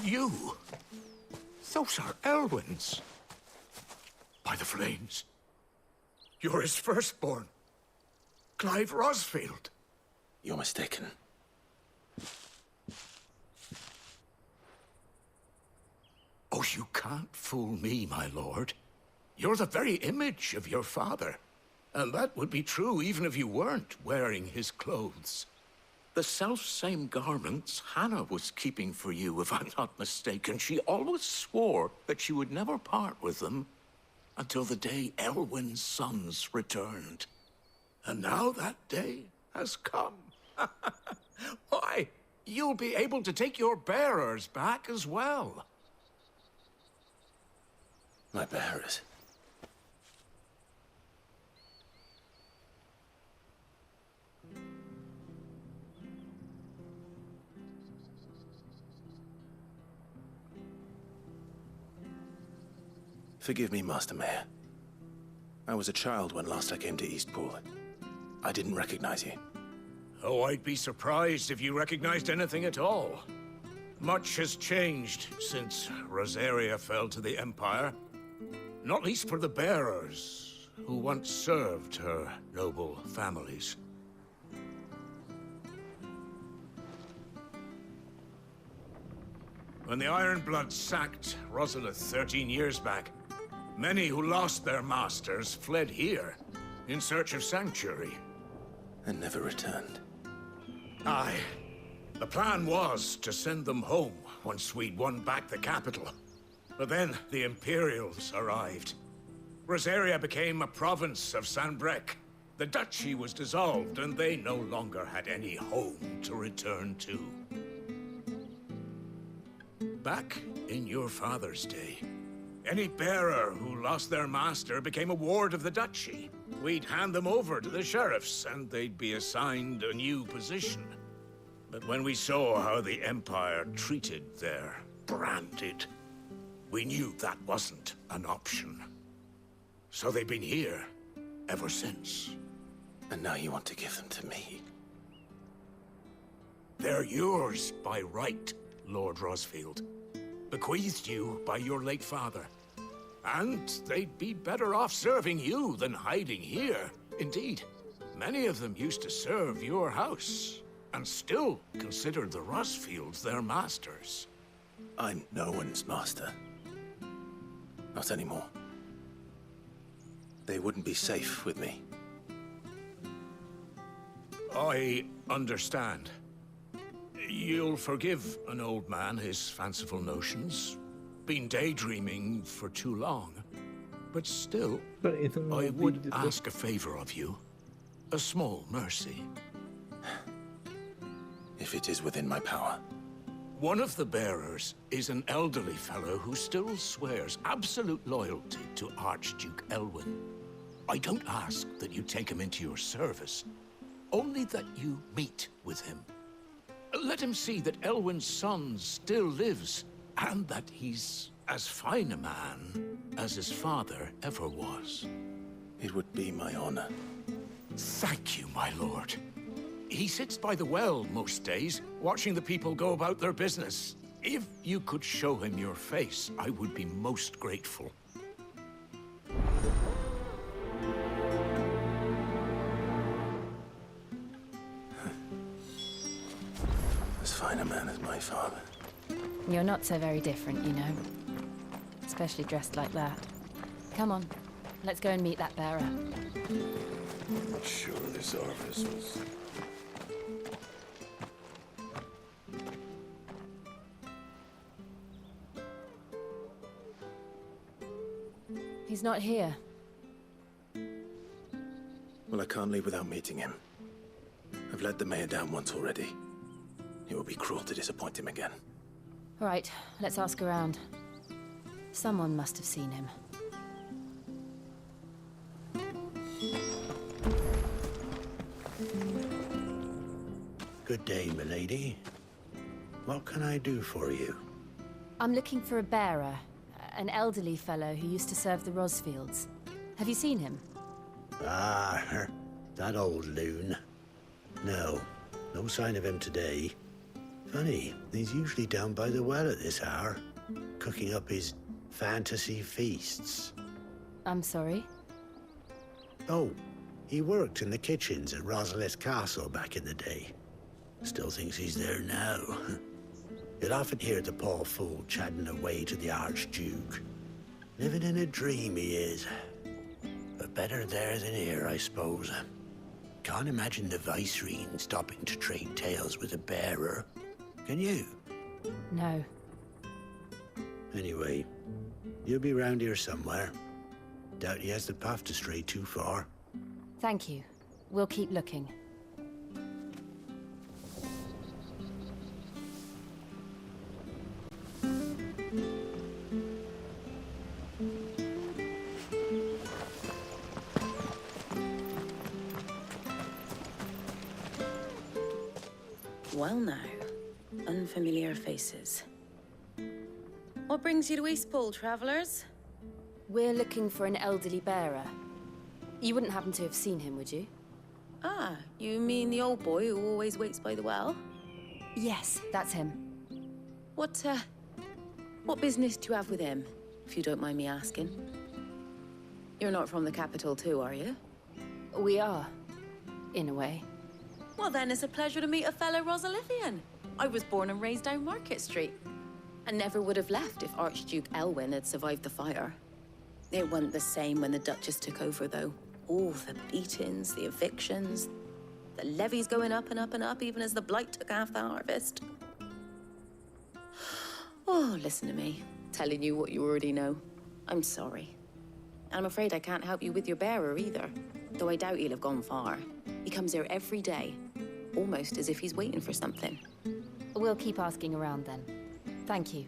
You? Those are Elwyn's. By the flames. You're his firstborn. Clive Rosfield. You're mistaken. Oh, you can't fool me, my lord. You're the very image of your father. And that would be true even if you weren't wearing his clothes. The self-same garments Hannah was keeping for you, if I'm not mistaken. She always swore that she would never part with them until the day Elwyn's sons returned. And now that day has come. Why, you'll be able to take your bearers back as well. My bearers? Forgive me, Master Mayor. I was a child when last I came to Eastpool. I didn't recognize you. Oh, I'd be surprised if you recognized anything at all. Much has changed since Rosaria fell to the Empire. Not least for the bearers, who once served her noble families. When the Ironbloods sacked Rosalith 13 years back, many who lost their masters fled here in search of sanctuary. And never returned. Aye. The plan was to send them home once we'd won back the capital. But then the Imperials arrived. Rosaria became a province of Sanbreque. The duchy was dissolved, and they no longer had any home to return to. Back in your father's day, any bearer who lost their master became a ward of the duchy. We'd hand them over to the sheriffs, and they'd be assigned a new position. But when we saw how the Empire treated their branded, we knew that wasn't an option. So they've been here ever since. And now you want to give them to me? They're yours by right, Lord Rosfield. Bequeathed you by your late father. And they'd be better off serving you than hiding here. Indeed, many of them used to serve your house, and still considered the Rosfields their masters. I'm no one's master. Not anymore. They wouldn't be safe with me. I understand. You'll forgive an old man his fanciful notions. Been daydreaming for too long. But still, I would ask a favor of you. A small mercy. If it is within my power. One of the bearers is an elderly fellow who still swears absolute loyalty to Archduke Elwyn. I don't ask that you take him into your service, only that you meet with him. Let him see that Elwyn's son still lives, and that he's as fine a man as his father ever was. It would be my honor. Thank you, my lord. He sits by the well most days, watching the people go about their business. If you could show him your face, I would be most grateful. As fine a man as my father. You're not so very different, you know. Especially dressed like that. Come on, let's go and meet that bearer. I'm not sure this Arvis was... He's not here. Well, I can't leave without meeting him. I've let the mayor down once already. It would be cruel to disappoint him again. All right, let's ask around. Someone must have seen him. Good day, milady. What can I do for you? I'm looking for a bearer. An elderly fellow who used to serve the Rosfields. Have you seen him? Ah, that old loon. No sign of him today. Funny, he's usually down by the well at this hour, cooking up his fantasy feasts. I'm sorry? Oh, he worked in the kitchens at Rosalith Castle back in the day. Still thinks he's there now. You'll often hear the poor fool chatting away to the Archduke. Living in a dream he is. But better there than here, I suppose. Can't imagine the Vicereine stopping to trade tales with a bearer. Can you? No. Anyway, you'll be round here somewhere. Doubt he has the path to stray too far. Thank you. We'll keep looking. Well now, unfamiliar faces. What brings you to Eastpool, travellers? We're looking for an elderly bearer. You wouldn't happen to have seen him, would you? Ah, you mean the old boy who always waits by the well? Yes, that's him. What business do you have with him, if you don't mind me asking? You're not from the capital too, are you? We are, in a way. Well then, it's a pleasure to meet a fellow Rosalithian. I was born and raised down Market Street. And never would have left if Archduke Elwyn had survived the fire. It wasn't the same when the Duchess took over, though. All the beatings, the evictions, the levies going up and up and up, even as the blight took half the harvest. Oh, listen to me, telling you what you already know. I'm sorry. And I'm afraid I can't help you with your bearer either, though I doubt he'll have gone far. He comes here every day, almost as if he's waiting for something. We'll keep asking around then. Thank you.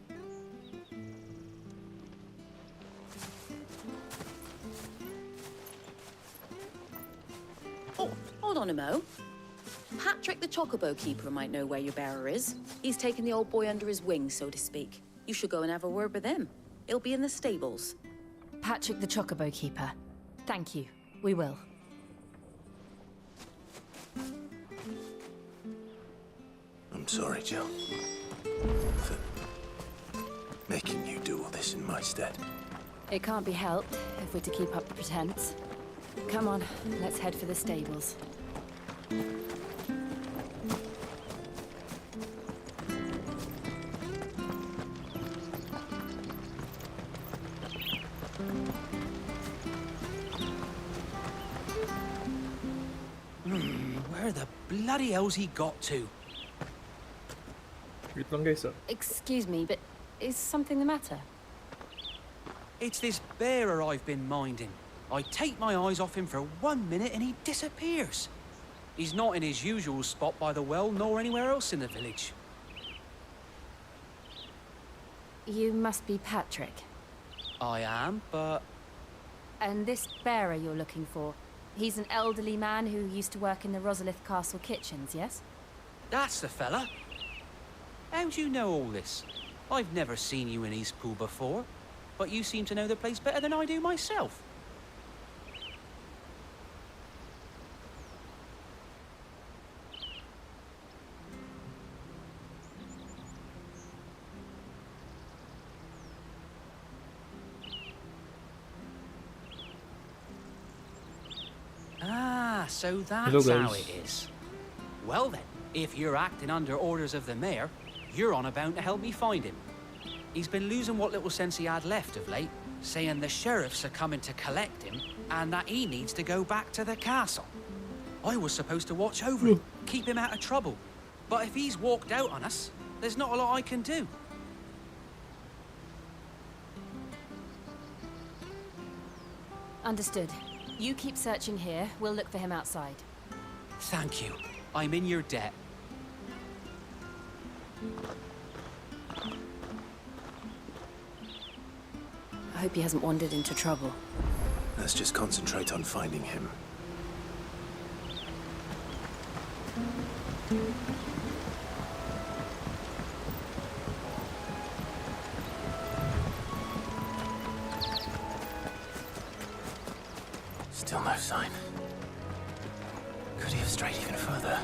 Oh, hold on a mo. Patrick the Chocobo Keeper might know where your bearer is. He's taken the old boy under his wing, so to speak. You should go and have a word with him. He'll be in the stables. Patrick the Chocobo Keeper. Thank you. We will. I'm sorry, Jill. For making you do all this in my stead. It can't be helped if we're to keep up the pretense. Come on, let's head for the stables. bloody hell's he got to? Wait lang guys Excuse me, but is something the matter? It's this bearer I've been minding. I take my eyes off him for 1 minute and he disappears. He's not in his usual spot by the well, nor anywhere else in the village. You must be Patrick. I am, but... And this bearer you're looking for, he's an elderly man who used to work in the Rosalith Castle kitchens, yes? That's the fella. How do you know all this? I've never seen you in Eastpool before, but you seem to know the place better than I do myself. Ah, so that's how it is. Well then, if you're acting under orders of the mayor, you're on about to help me find him. He's been losing what little sense he had left of late, saying the sheriffs are coming to collect him and that he needs to go back to the castle. I was supposed to watch over him, keep him out of trouble. But if he's walked out on us, there's not a lot I can do. Understood. You keep searching here, we'll look for him outside. Thank you. I'm in your debt. I hope he hasn't wandered into trouble. Let's just concentrate on finding him. Still no sign. Could he have strayed even further?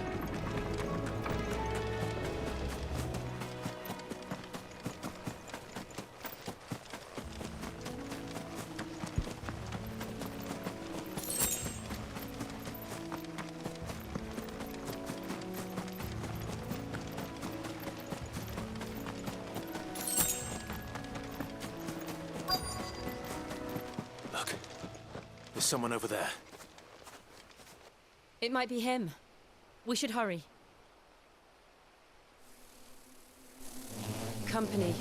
Look, there's someone over there. It might be him. We should hurry. Company.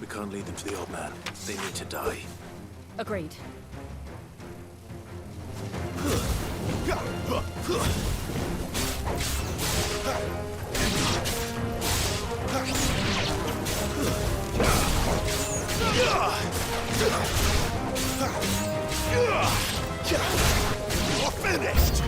We can't lead them to the old man. They need to die. Agreed. You're finished!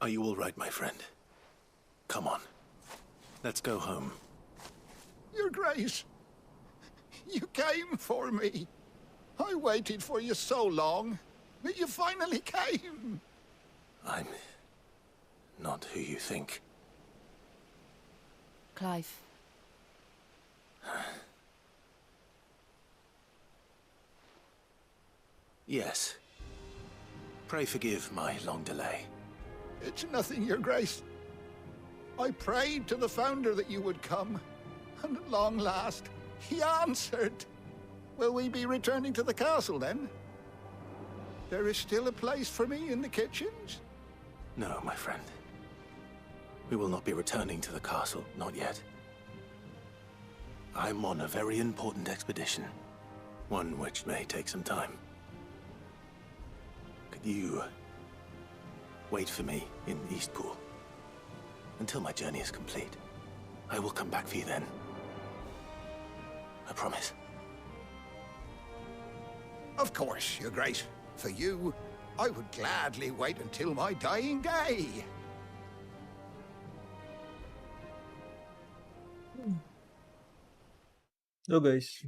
Are you all right, my friend? Come on. Let's go home. Your Grace, you came for me. I waited for you so long, but you finally came. I'm not who you think. Clive. Yes. Pray forgive my long delay. It's nothing, Your Grace. I prayed to the Founder that you would come, and at long last, he answered. Will we be returning to the castle, then? There is still a place for me in the kitchens? No, my friend. We will not be returning to the castle, not yet. I'm on a very important expedition, one which may take some time. Could you wait for me in Eastpool until my journey is complete? I will come back for you then. I promise. Of course, Your Grace. For you, I would gladly wait until my dying day. So guys,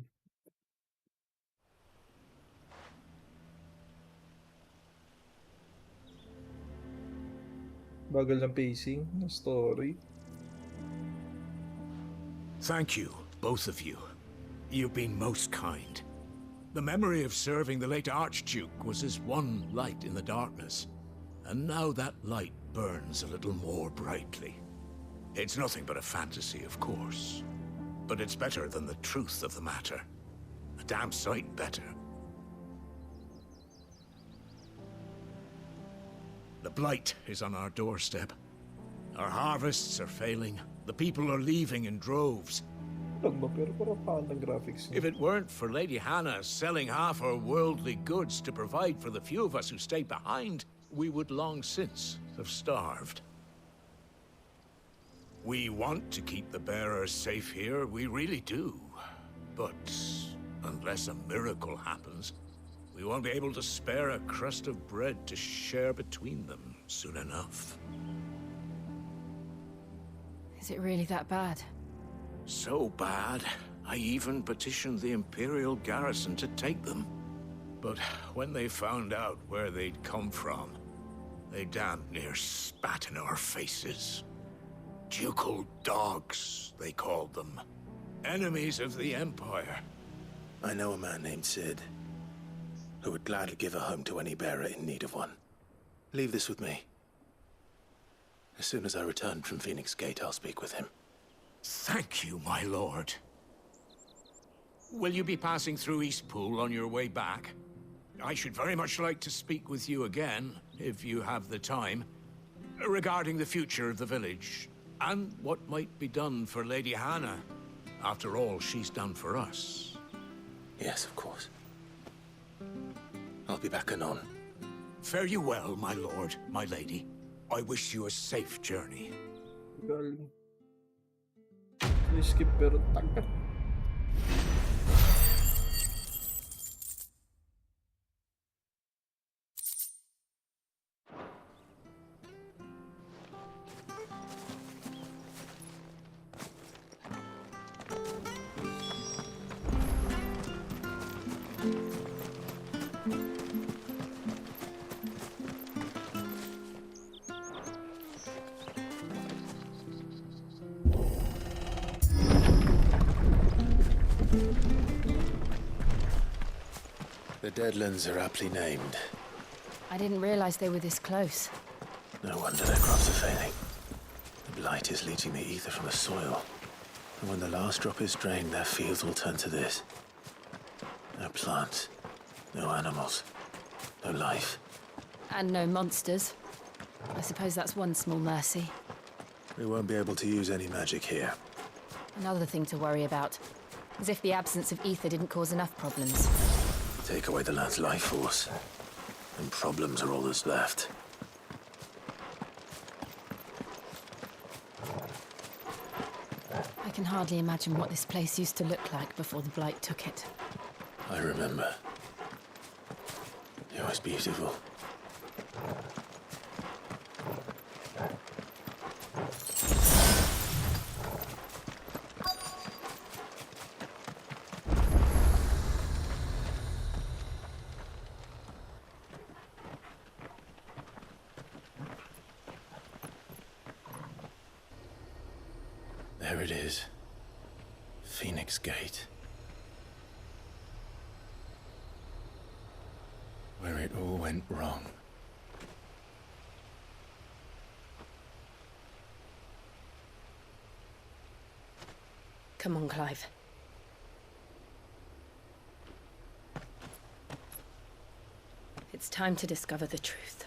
bagal ng pacing ng story. Thank you, both of you. You've been most kind. The memory of serving the late Archduke was as one light in the darkness, and now that light burns a little more brightly. It's nothing but a fantasy, of course, but it's better than the truth of the matter. A damn sight better. The blight is on our doorstep. Our harvests are failing. The people are leaving in droves. If it weren't for Lady Hannah selling half her worldly goods to provide for the few of us who stayed behind, we would long since have starved. We want to keep the bearers safe here, we really do. But unless a miracle happens, we won't be able to spare a crust of bread to share between them soon enough. Is it really that bad? So bad, I even petitioned the Imperial garrison to take them. But when they found out where they'd come from, they damn near spat in our faces. Ducal dogs, they called them. Enemies of the Empire. I know a man named Sid, who would gladly give a home to any bearer in need of one. Leave this with me. As soon as I return from Phoenix Gate, I'll speak with him. Thank you, my lord. Will you be passing through Eastpool on your way back? I should very much like to speak with you again, if you have the time, regarding the future of the village, and what might be done for Lady Hannah. After all she's done for us. Yes, of course. I'll be back anon. Fare you well, my lord, my lady. I wish you a safe journey. Galing. Skip pero tagat. The Deadlands are aptly named. I didn't realize they were this close. No wonder their crops are failing. The blight is leaching the ether from the soil. And when the last drop is drained, their fields will turn to this. No plants, no animals, no life. And no monsters. I suppose that's one small mercy. We won't be able to use any magic here. Another thing to worry about. As if the absence of ether didn't cause enough problems. Take away the land's life force, and problems are all that's left. I can hardly imagine what this place used to look like before the blight took it. I remember. It was beautiful. There it is. Phoenix Gate. Where it all went wrong. Come on, Clive. It's time to discover the truth.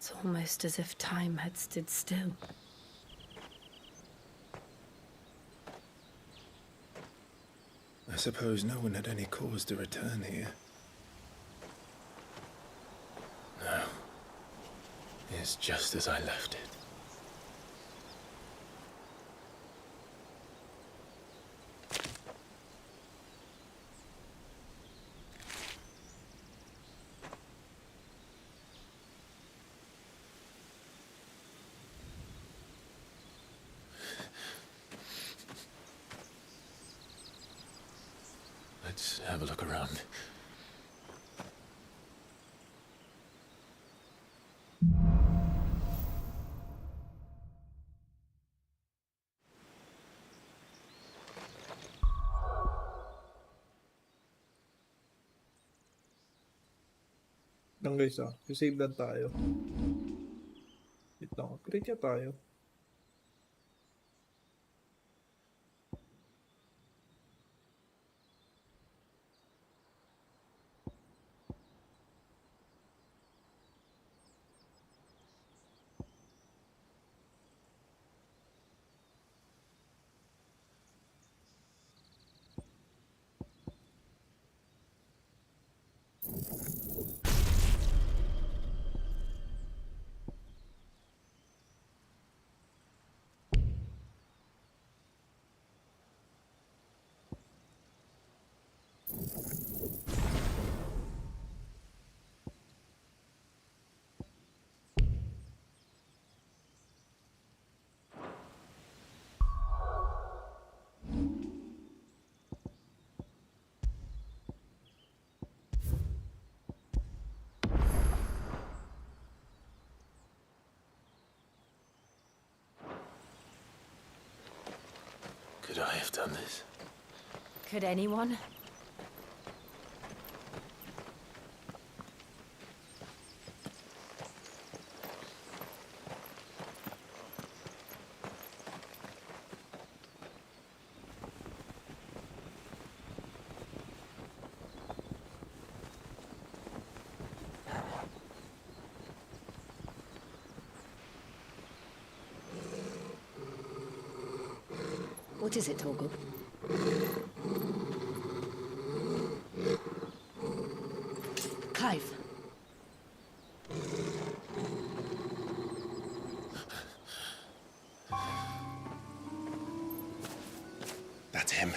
It's almost as if time had stood still. I suppose no one had any cause to return here. No. It's just as I left it. Let's have a look around. Lang guys save lang tayo. Wait lang, upgrade niya tayo. Could I have done this? Could anyone? What is it, Torgal? Clive. That's him.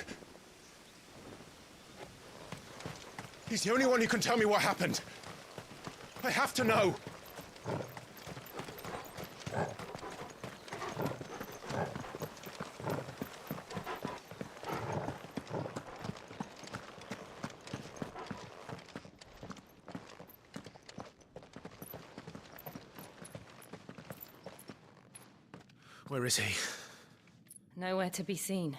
He's the only one who can tell me what happened. I have to know. Where is he? Nowhere to be seen.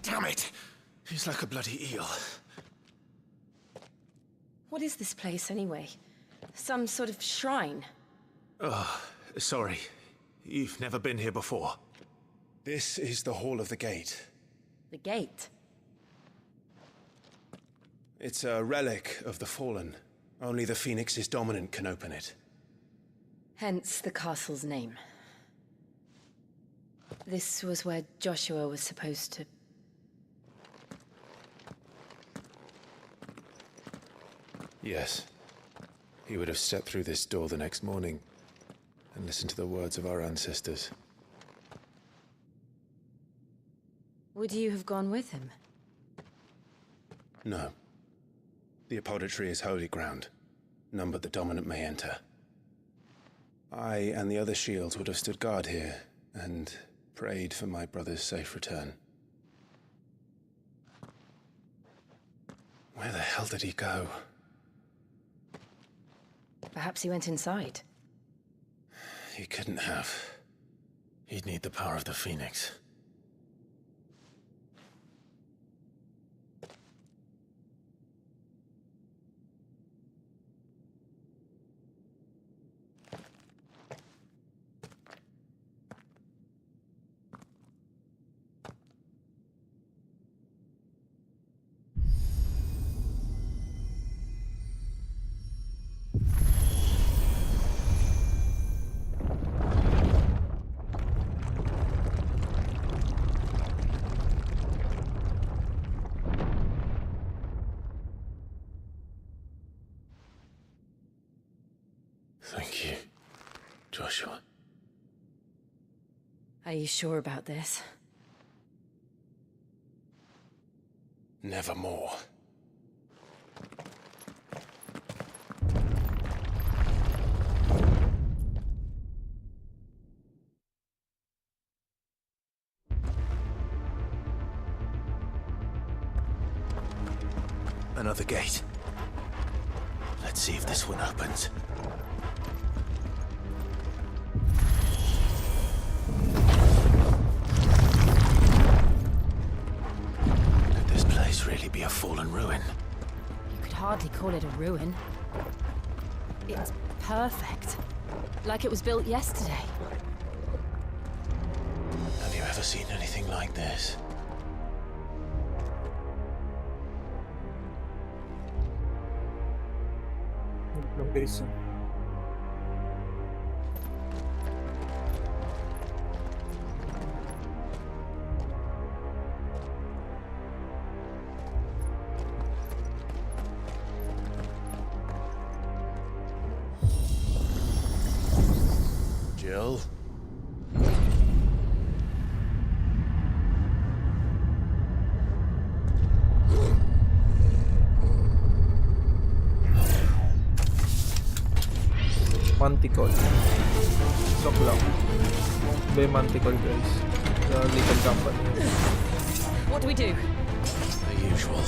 Damn it! He's like a bloody eel. What is this place, anyway? Some sort of shrine? Oh, sorry. You've never been here before. This is the Hall of the Gate. The gate? It's a relic of the Fallen. Only the Phoenix's dominant can open it. Hence the castle's name. This was where Joshua was supposed to... Yes. He would have stepped through this door the next morning and listened to the words of our ancestors. Would you have gone with him? No. The apodatory is holy ground. None but the dominant may enter. I and the other shields would have stood guard here and prayed for my brother's safe return. Where the hell did he go? Perhaps he went inside. He couldn't have. He'd need the power of the Phoenix. Thank you, Joshua. Are you sure about this? Nevermore. Another gate. Let's see if this one opens. Could this place really be a fallen ruin? You could hardly call it a ruin. It's perfect. Like it was built yesterday. Have you ever seen anything like this? Location. Jill? Manticore. Joke lang. May Manticore, guys. The little company. What do we do? The usual.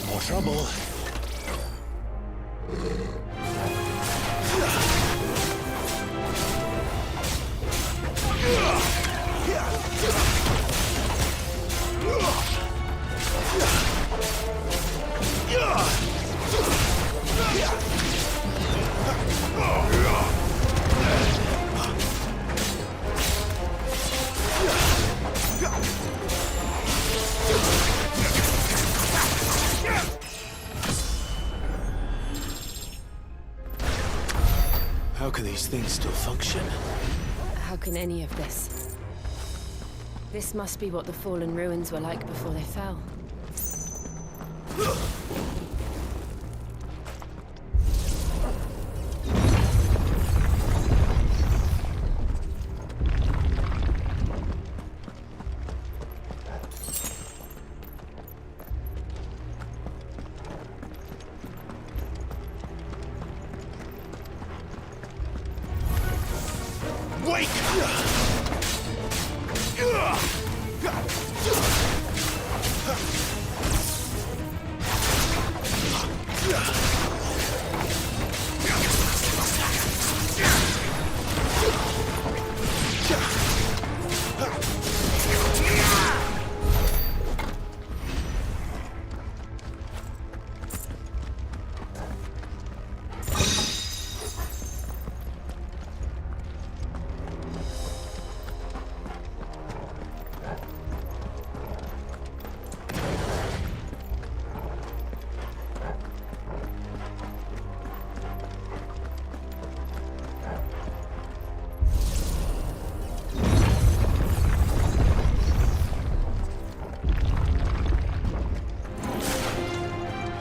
More trouble. How can these things still function? How can any of this? This must be what the fallen ruins were like before they fell. Wait!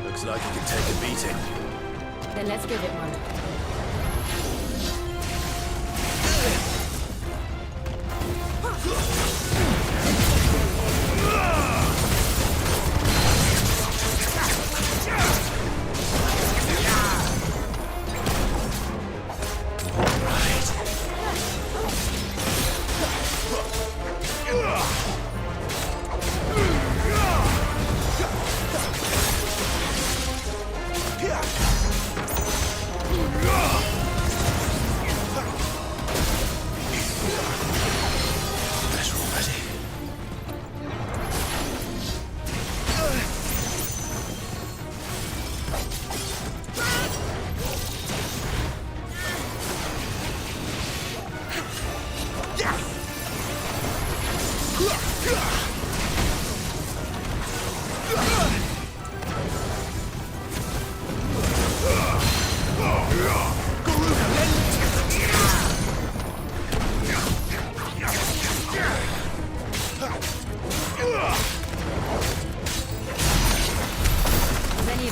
Looks like it can take a beating. Then let's give it one. Better already.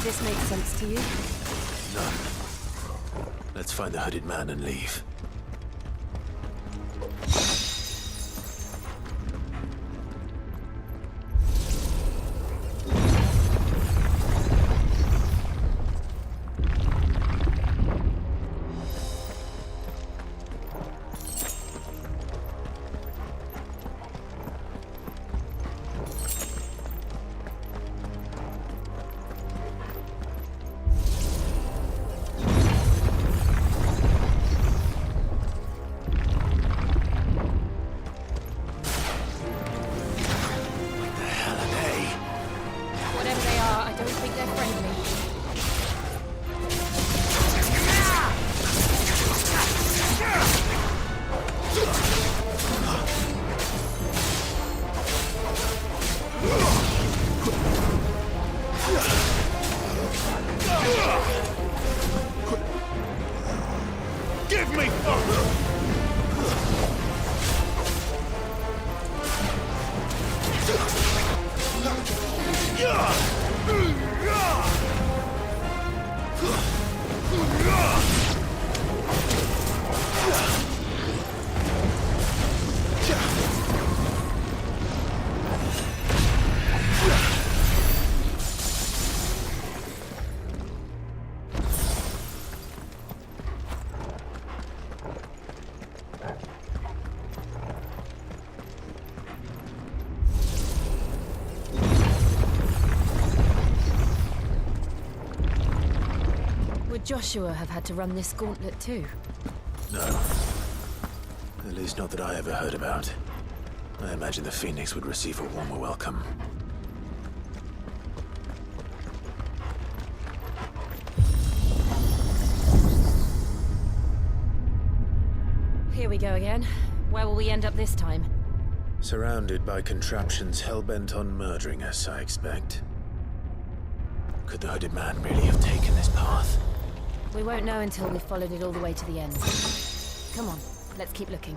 of this make sense to you? None. Let's find the hooded man and leave. Whatever they are, I don't think they're friendly. Give me fire! Would Joshua have had to run this gauntlet too? No. At least not that I ever heard about. I imagine the Phoenix would receive a warmer welcome. Here we go again. Where will we end up this time? Surrounded by contraptions hell-bent on murdering us, I expect. Could the hooded man really have taken this path? We won't know until we've followed it all the way to the end. Come on, let's keep looking.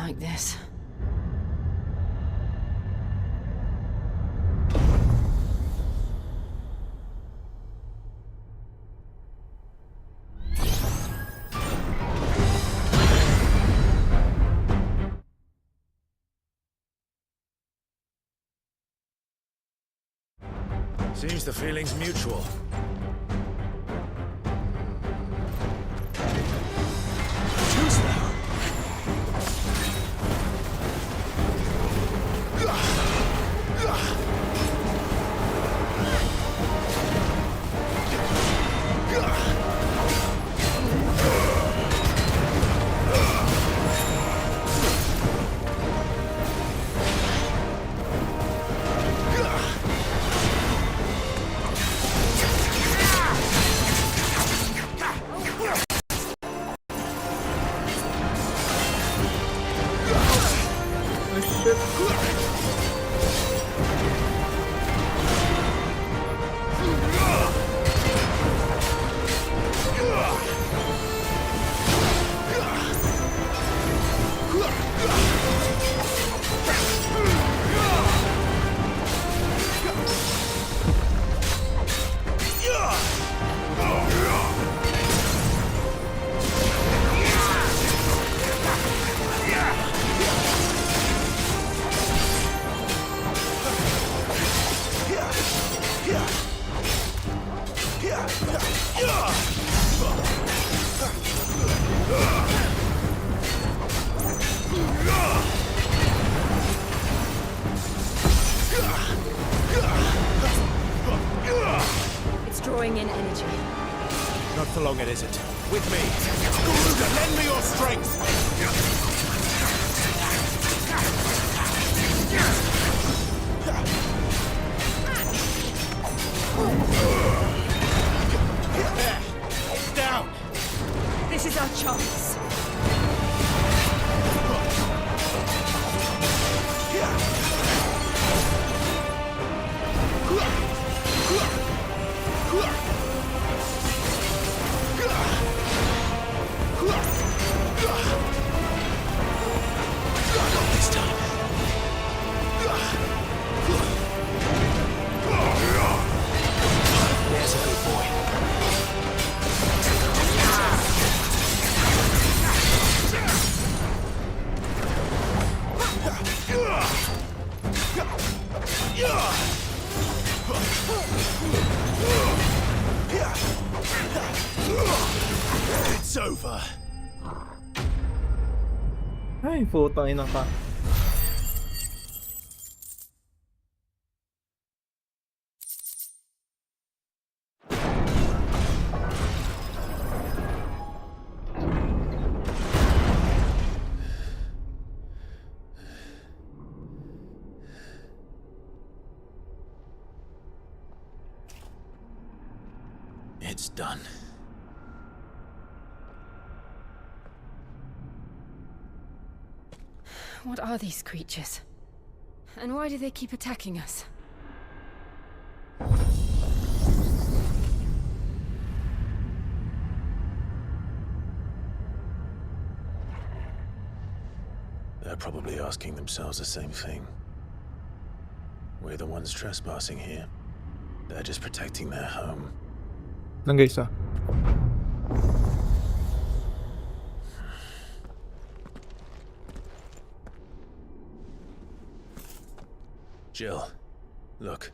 like this. Seems the feeling's mutual. Too slow. It's drawing in energy. Not for long, it isn't. With me. Garuda, lend me your strength! Down! This is our chance. Not this time. There's a good boy. It's over. Ay, putang ina ka. It's done. What are these creatures? And why do they keep attacking us? They're probably asking themselves the same thing. We're the ones trespassing here. They're just protecting their home. Lang guys ah. Jill, look.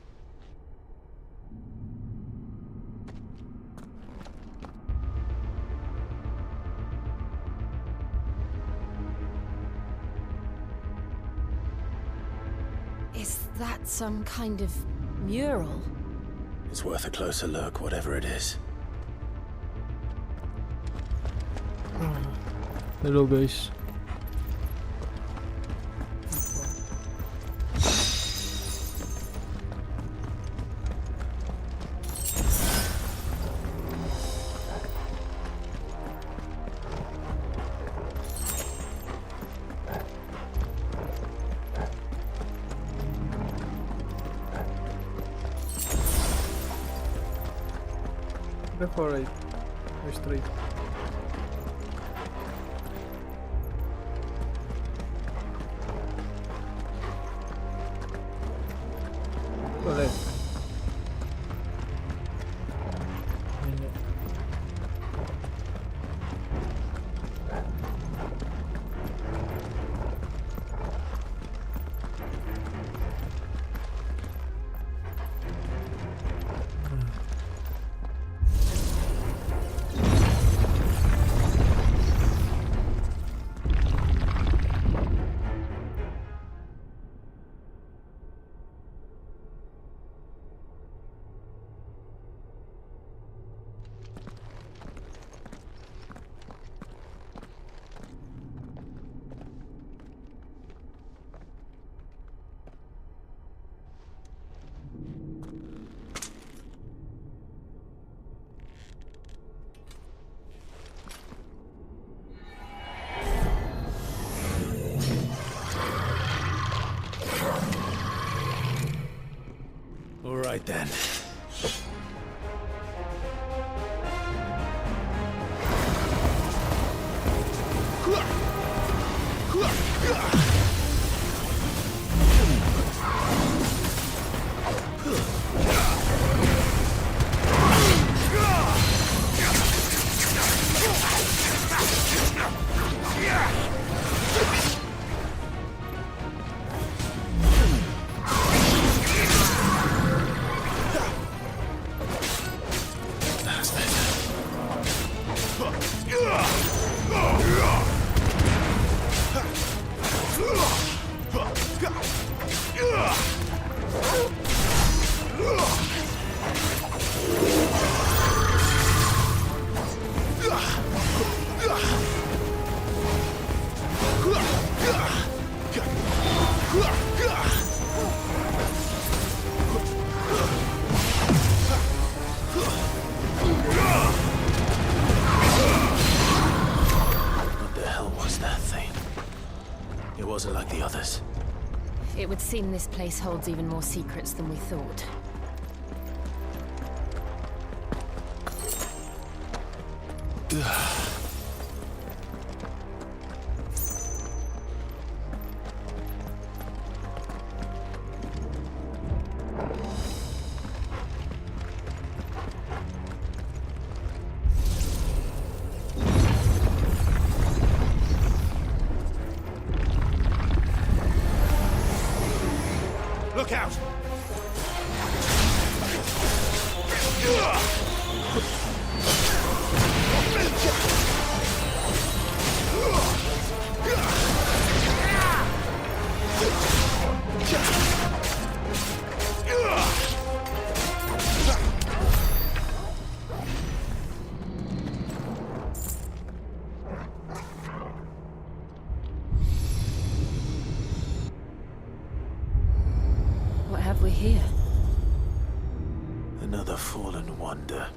Is that some kind of mural? It's worth a closer look, whatever it is. Hello guys. Left or right? Or straight? Qual è? All right then. What the hell was that thing? It wasn't like the others. It would seem this place holds even more secrets than we thought. Look out! What have we here? Another fallen wonder.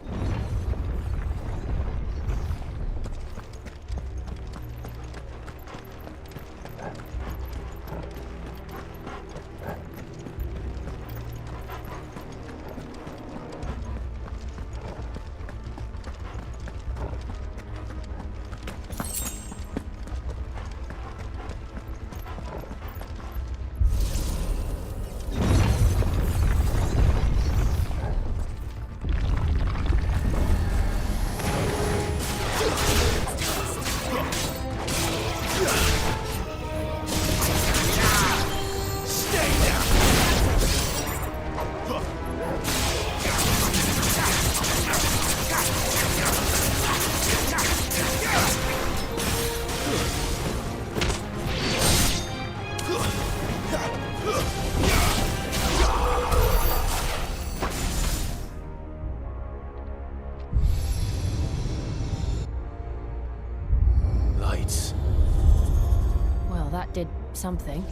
Lights. Well, that did something.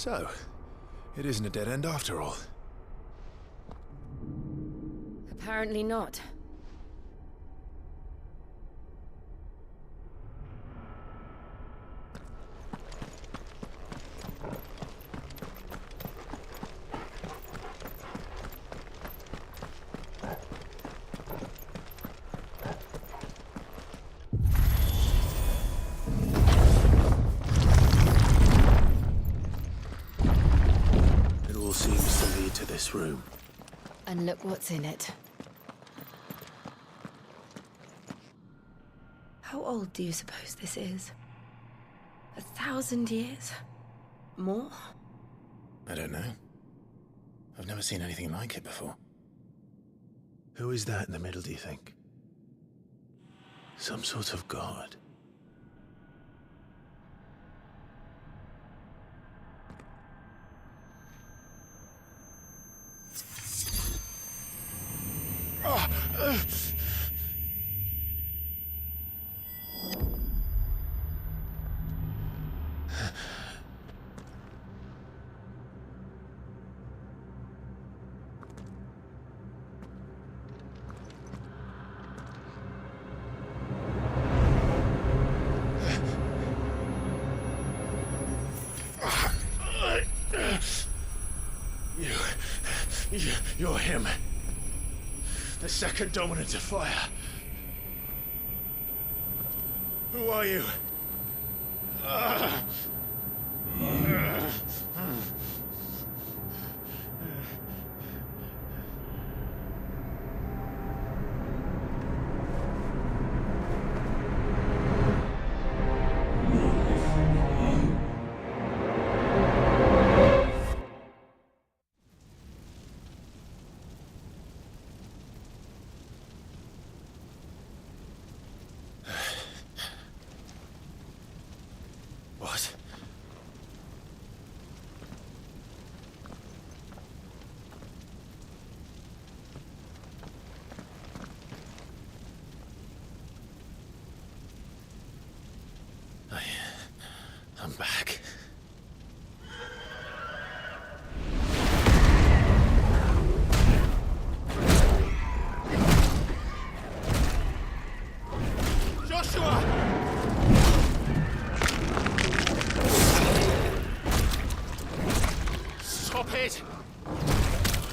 So, it isn't a dead end after all. Apparently not. It all seems to lead to this room. And look what's in it. How old do you suppose this is? 1,000 years? More? I don't know. I've never seen anything like it before. Who is that in the middle, do you think? Some sort of god? You're him. The second dominant of fire. Who are you? What? I'm back. Joshua! Stop it!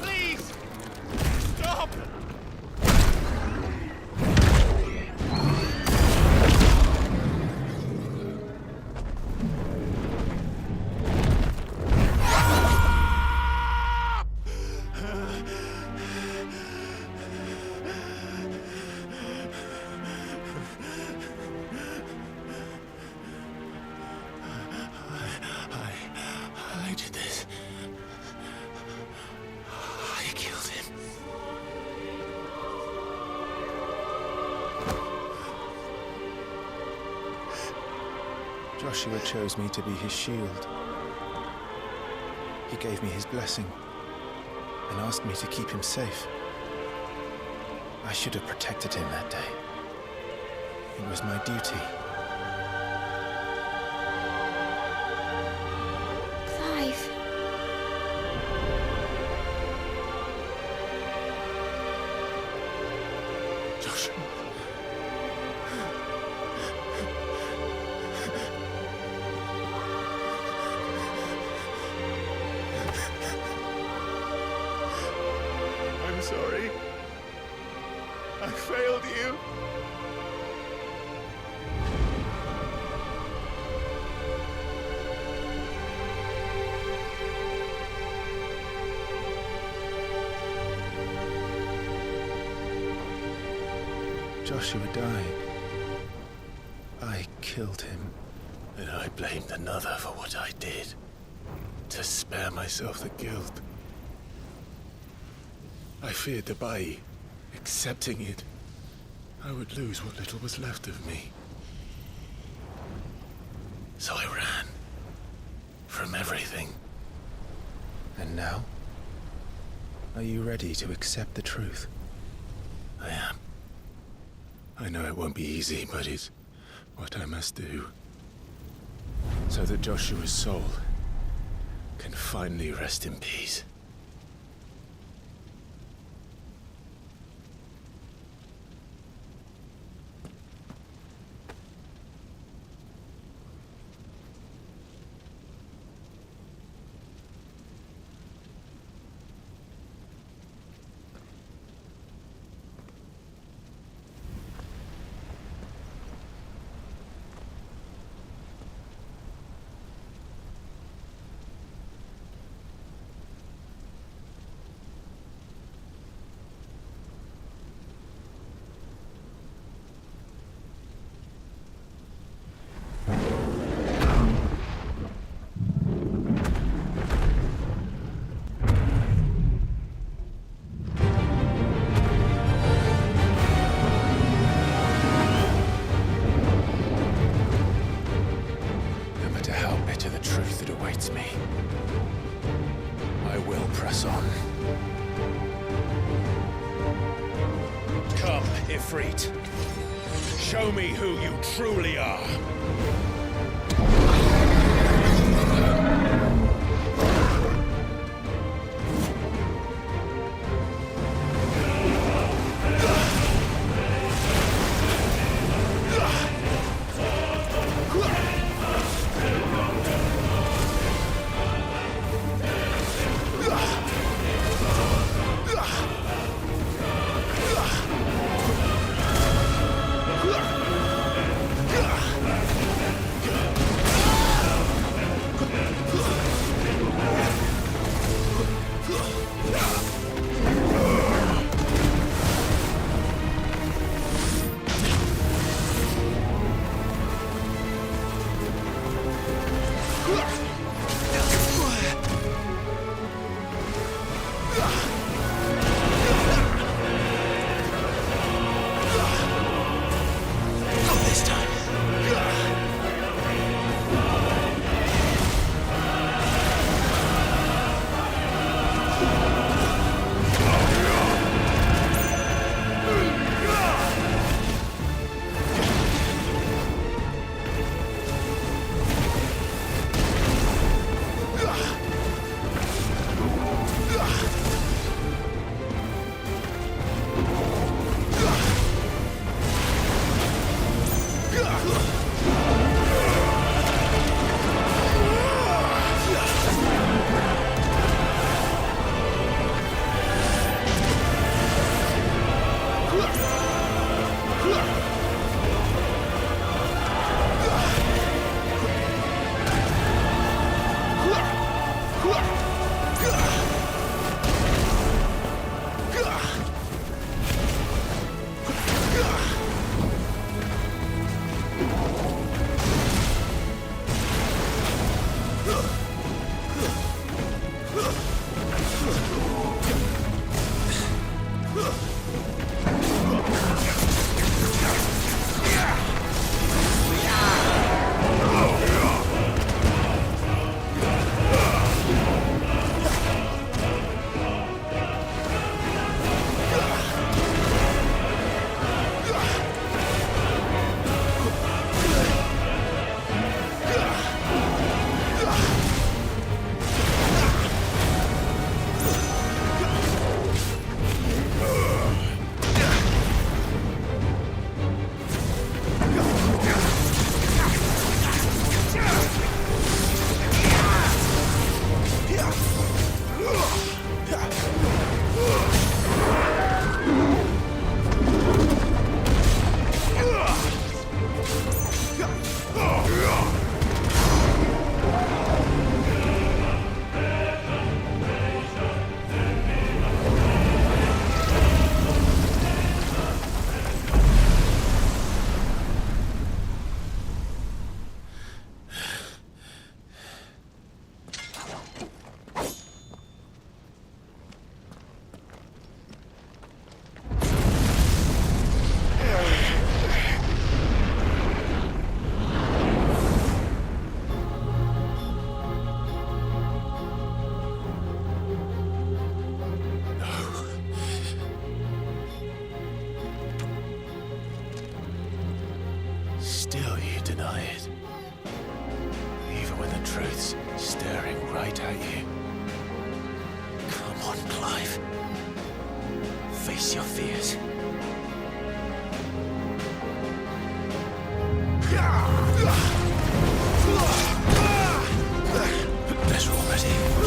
Please! Stop! I did this. I killed him. Joshua chose me to be his shield. He gave me his blessing and asked me to keep him safe. I should have protected him that day. It was my duty. Clive. Joshua. I'm sorry. I failed you. Joshua died. I killed him. And I blamed another for what I did. To spare myself the guilt. I feared that by accepting it, I would lose what little was left of me. So I ran. From everything. And now? Are you ready to accept the truth? I am. I know it won't be easy, but it's what I must do. So that Joshua's soul can finally rest in peace. Me. I will press on. Come, Ifrit. Show me who you truly are. truths staring right at you. Come on, Clive. Face your fears. Better already.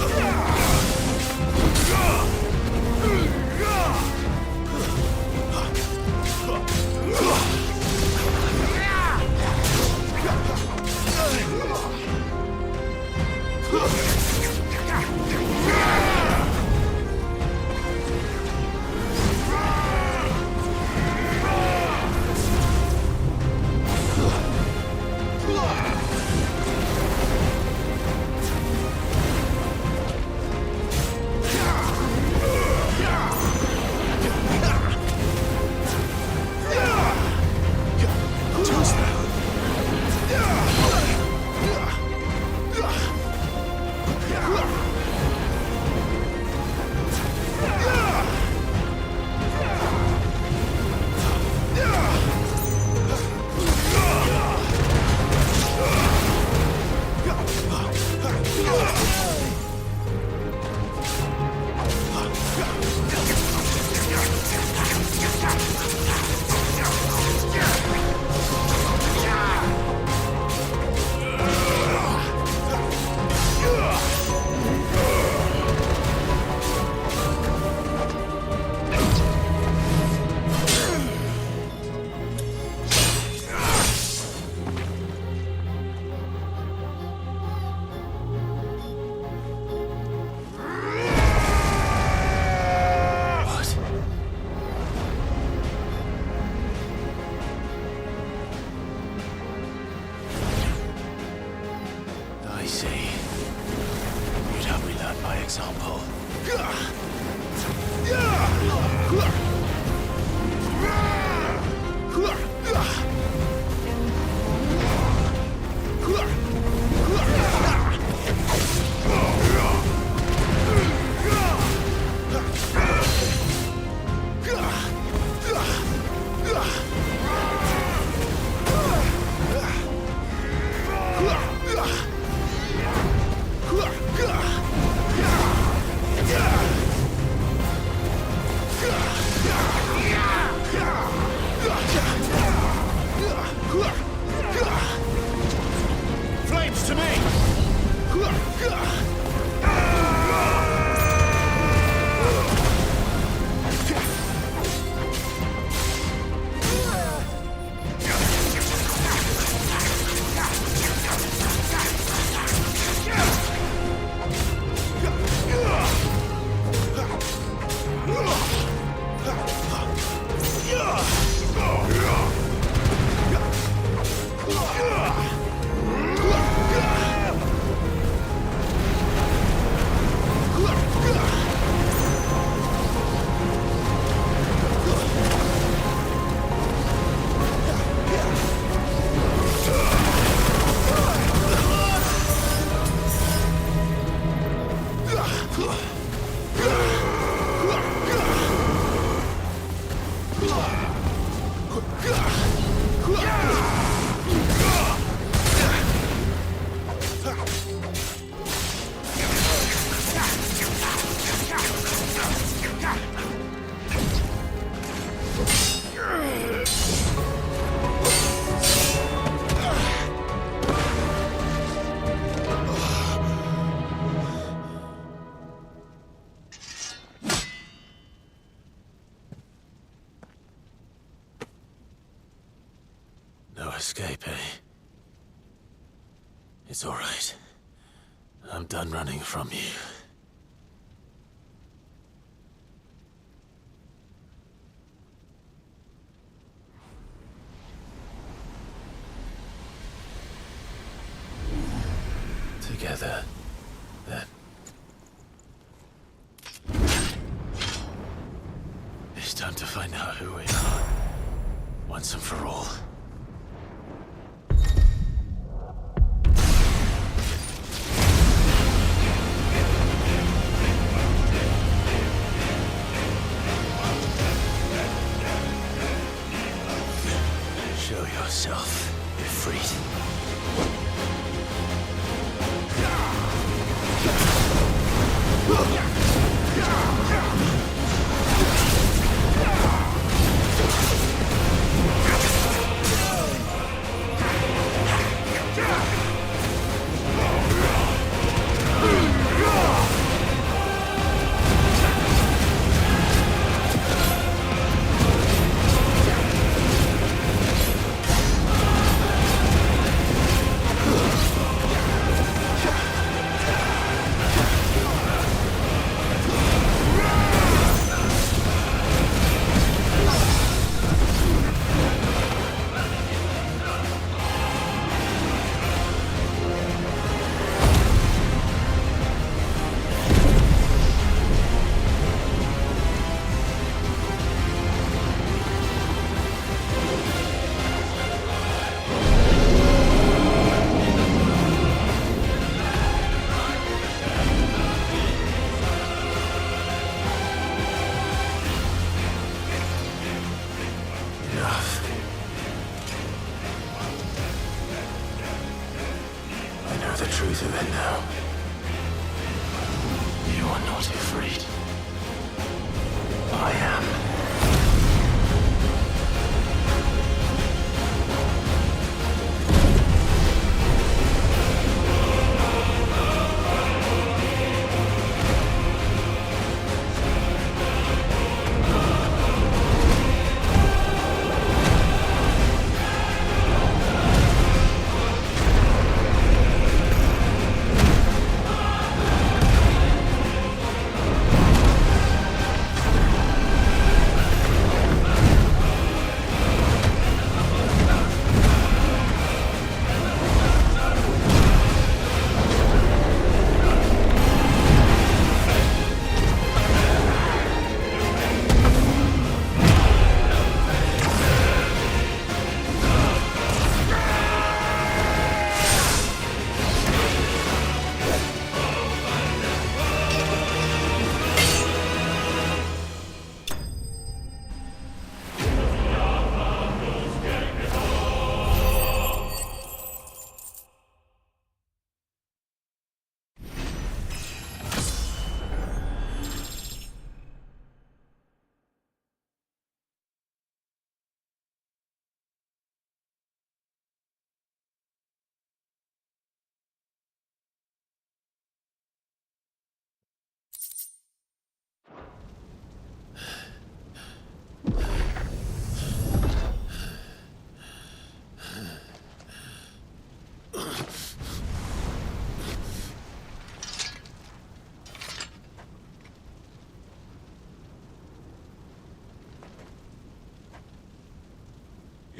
I see. You'd have me learn by example. Flames to me! No escape, eh? It's all right. I'm done running from you. Together, then. It's time to find out who we are, once and for all. Show yourself, Ifrit.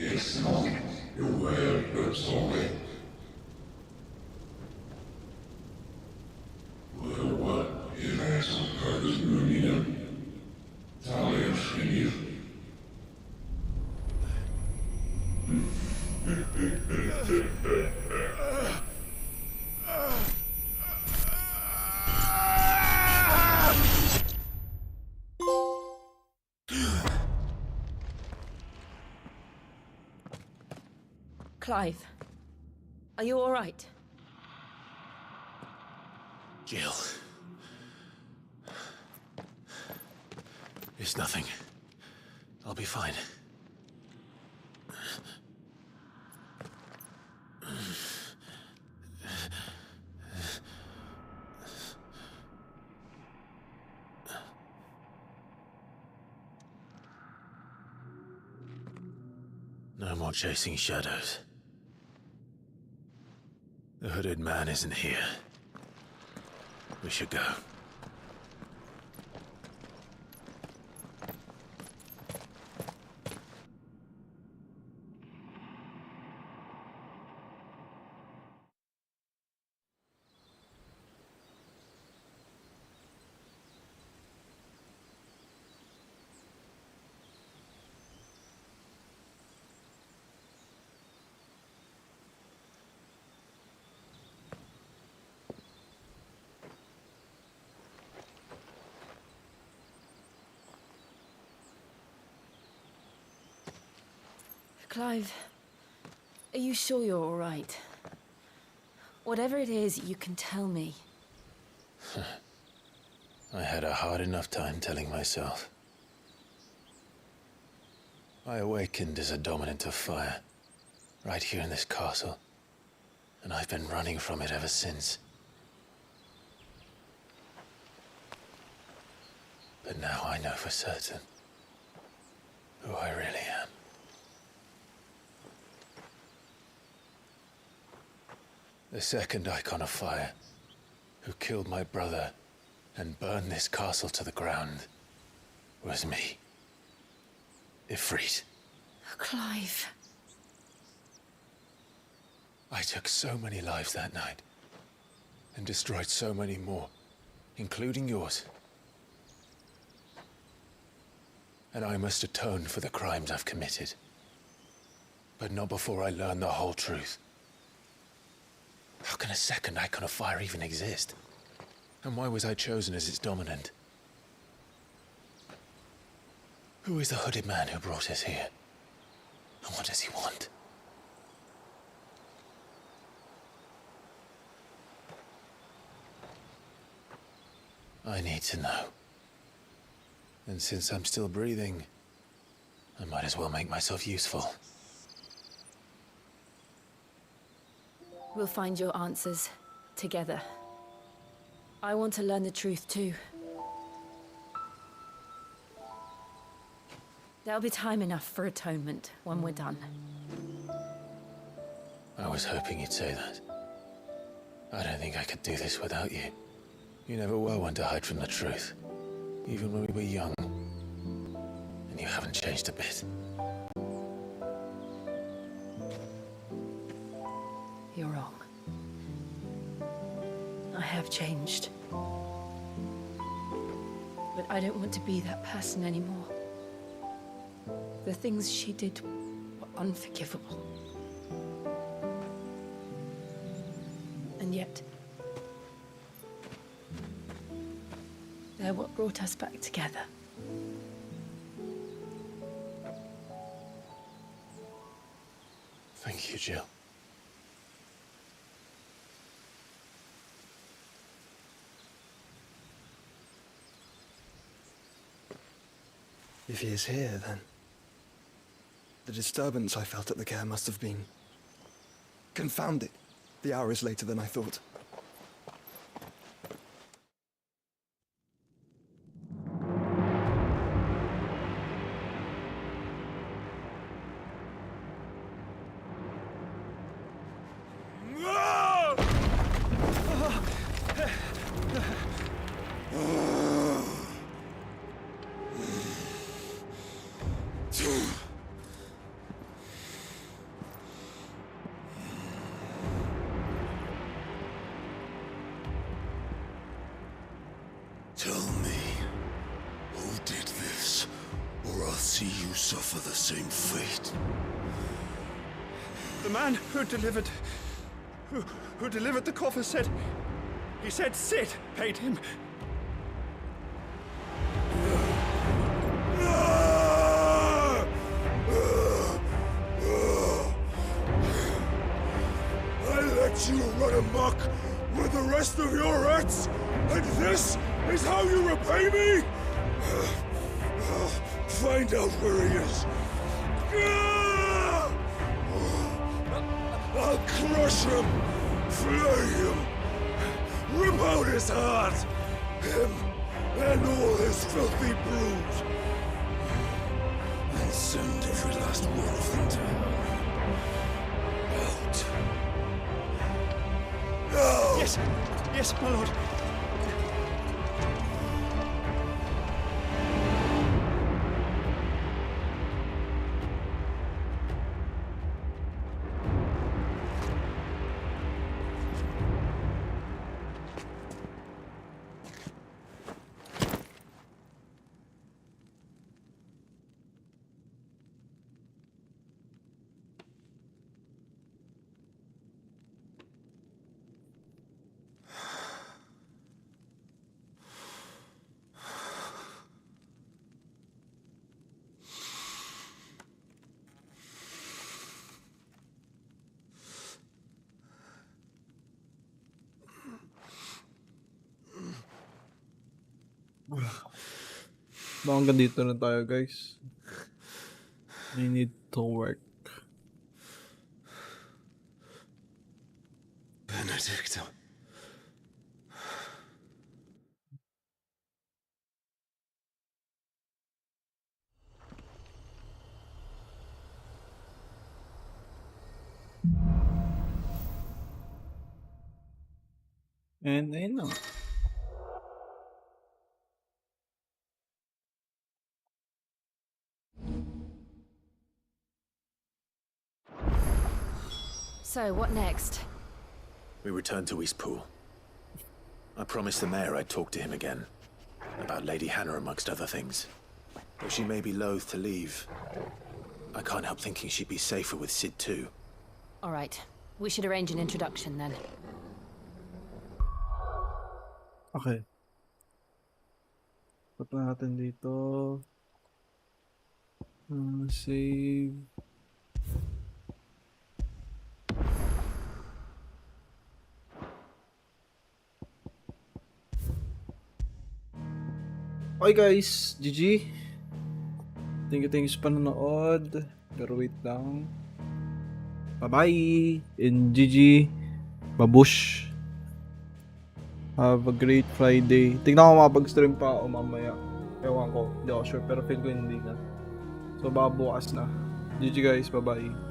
It's not your word that's on it. What is eso kartus lumina? Talia shriv. Clive, are you all right? Jill. It's nothing. I'll be fine. No more chasing shadows. The hooded man isn't here. We should go. Clive, are you sure you're all right? Whatever it is, you can tell me. I had a hard enough time telling myself. I awakened as a dominant of fire, right here in this castle, and I've been running from it ever since. But now I know for certain who I really am. The second icon of fire, who killed my brother and burned this castle to the ground, was me. Ifrit. Clive. I took so many lives that night, and destroyed so many more, including yours. And I must atone for the crimes I've committed. But not before I learn the whole truth. How can a second icon of fire even exist? And why was I chosen as its dominant? Who is the hooded man who brought us here? And what does he want? I need to know. And since I'm still breathing, I might as well make myself useful. We'll find your answers together. I want to learn the truth too. There'll be time enough for atonement when we're done. I was hoping you'd say that. I don't think I could do this without you. You never were one to hide from the truth, even when we were young. And you haven't changed a bit. You're wrong. I have changed. But I don't want to be that person anymore. The things she did were unforgivable. And yet, they're what brought us back together. Thank you, Jill. If he is here, then the disturbance I felt at the care must have been... Confound it! The hour is later than I thought. see you suffer the same fate. The man who delivered the coffer said Sid paid him. I let you run amok with the rest of your rats, and this is how you repay me? Find out where he is. I'll crush him, flay him, rip out his heart, him and all his filthy brood, and send every last one of them to hell. Out. Now! Yes, my lord. Hanggang dito na tayo, guys. I need to work. Benedicta. And ayun na. So, what next? We return to Eastpool. I promised the mayor I'd talk to him again. About Lady Hannah, amongst other things. Though she may be loath to leave, I can't help thinking she'd be safer with Sid too. All right. We should arrange an introduction then. Okay. Punta natin dito. Save. Okay guys, GG. Thank you sa panonood. Pero wait lang. Bye-bye. And GG. Babush. Have a great Friday. Tignan ko makapag-stream pa ako mamaya. Ewan ko. Hindi ako sure. Pero feel ko hindi na. So baka bukas na. GG guys. Bye-bye.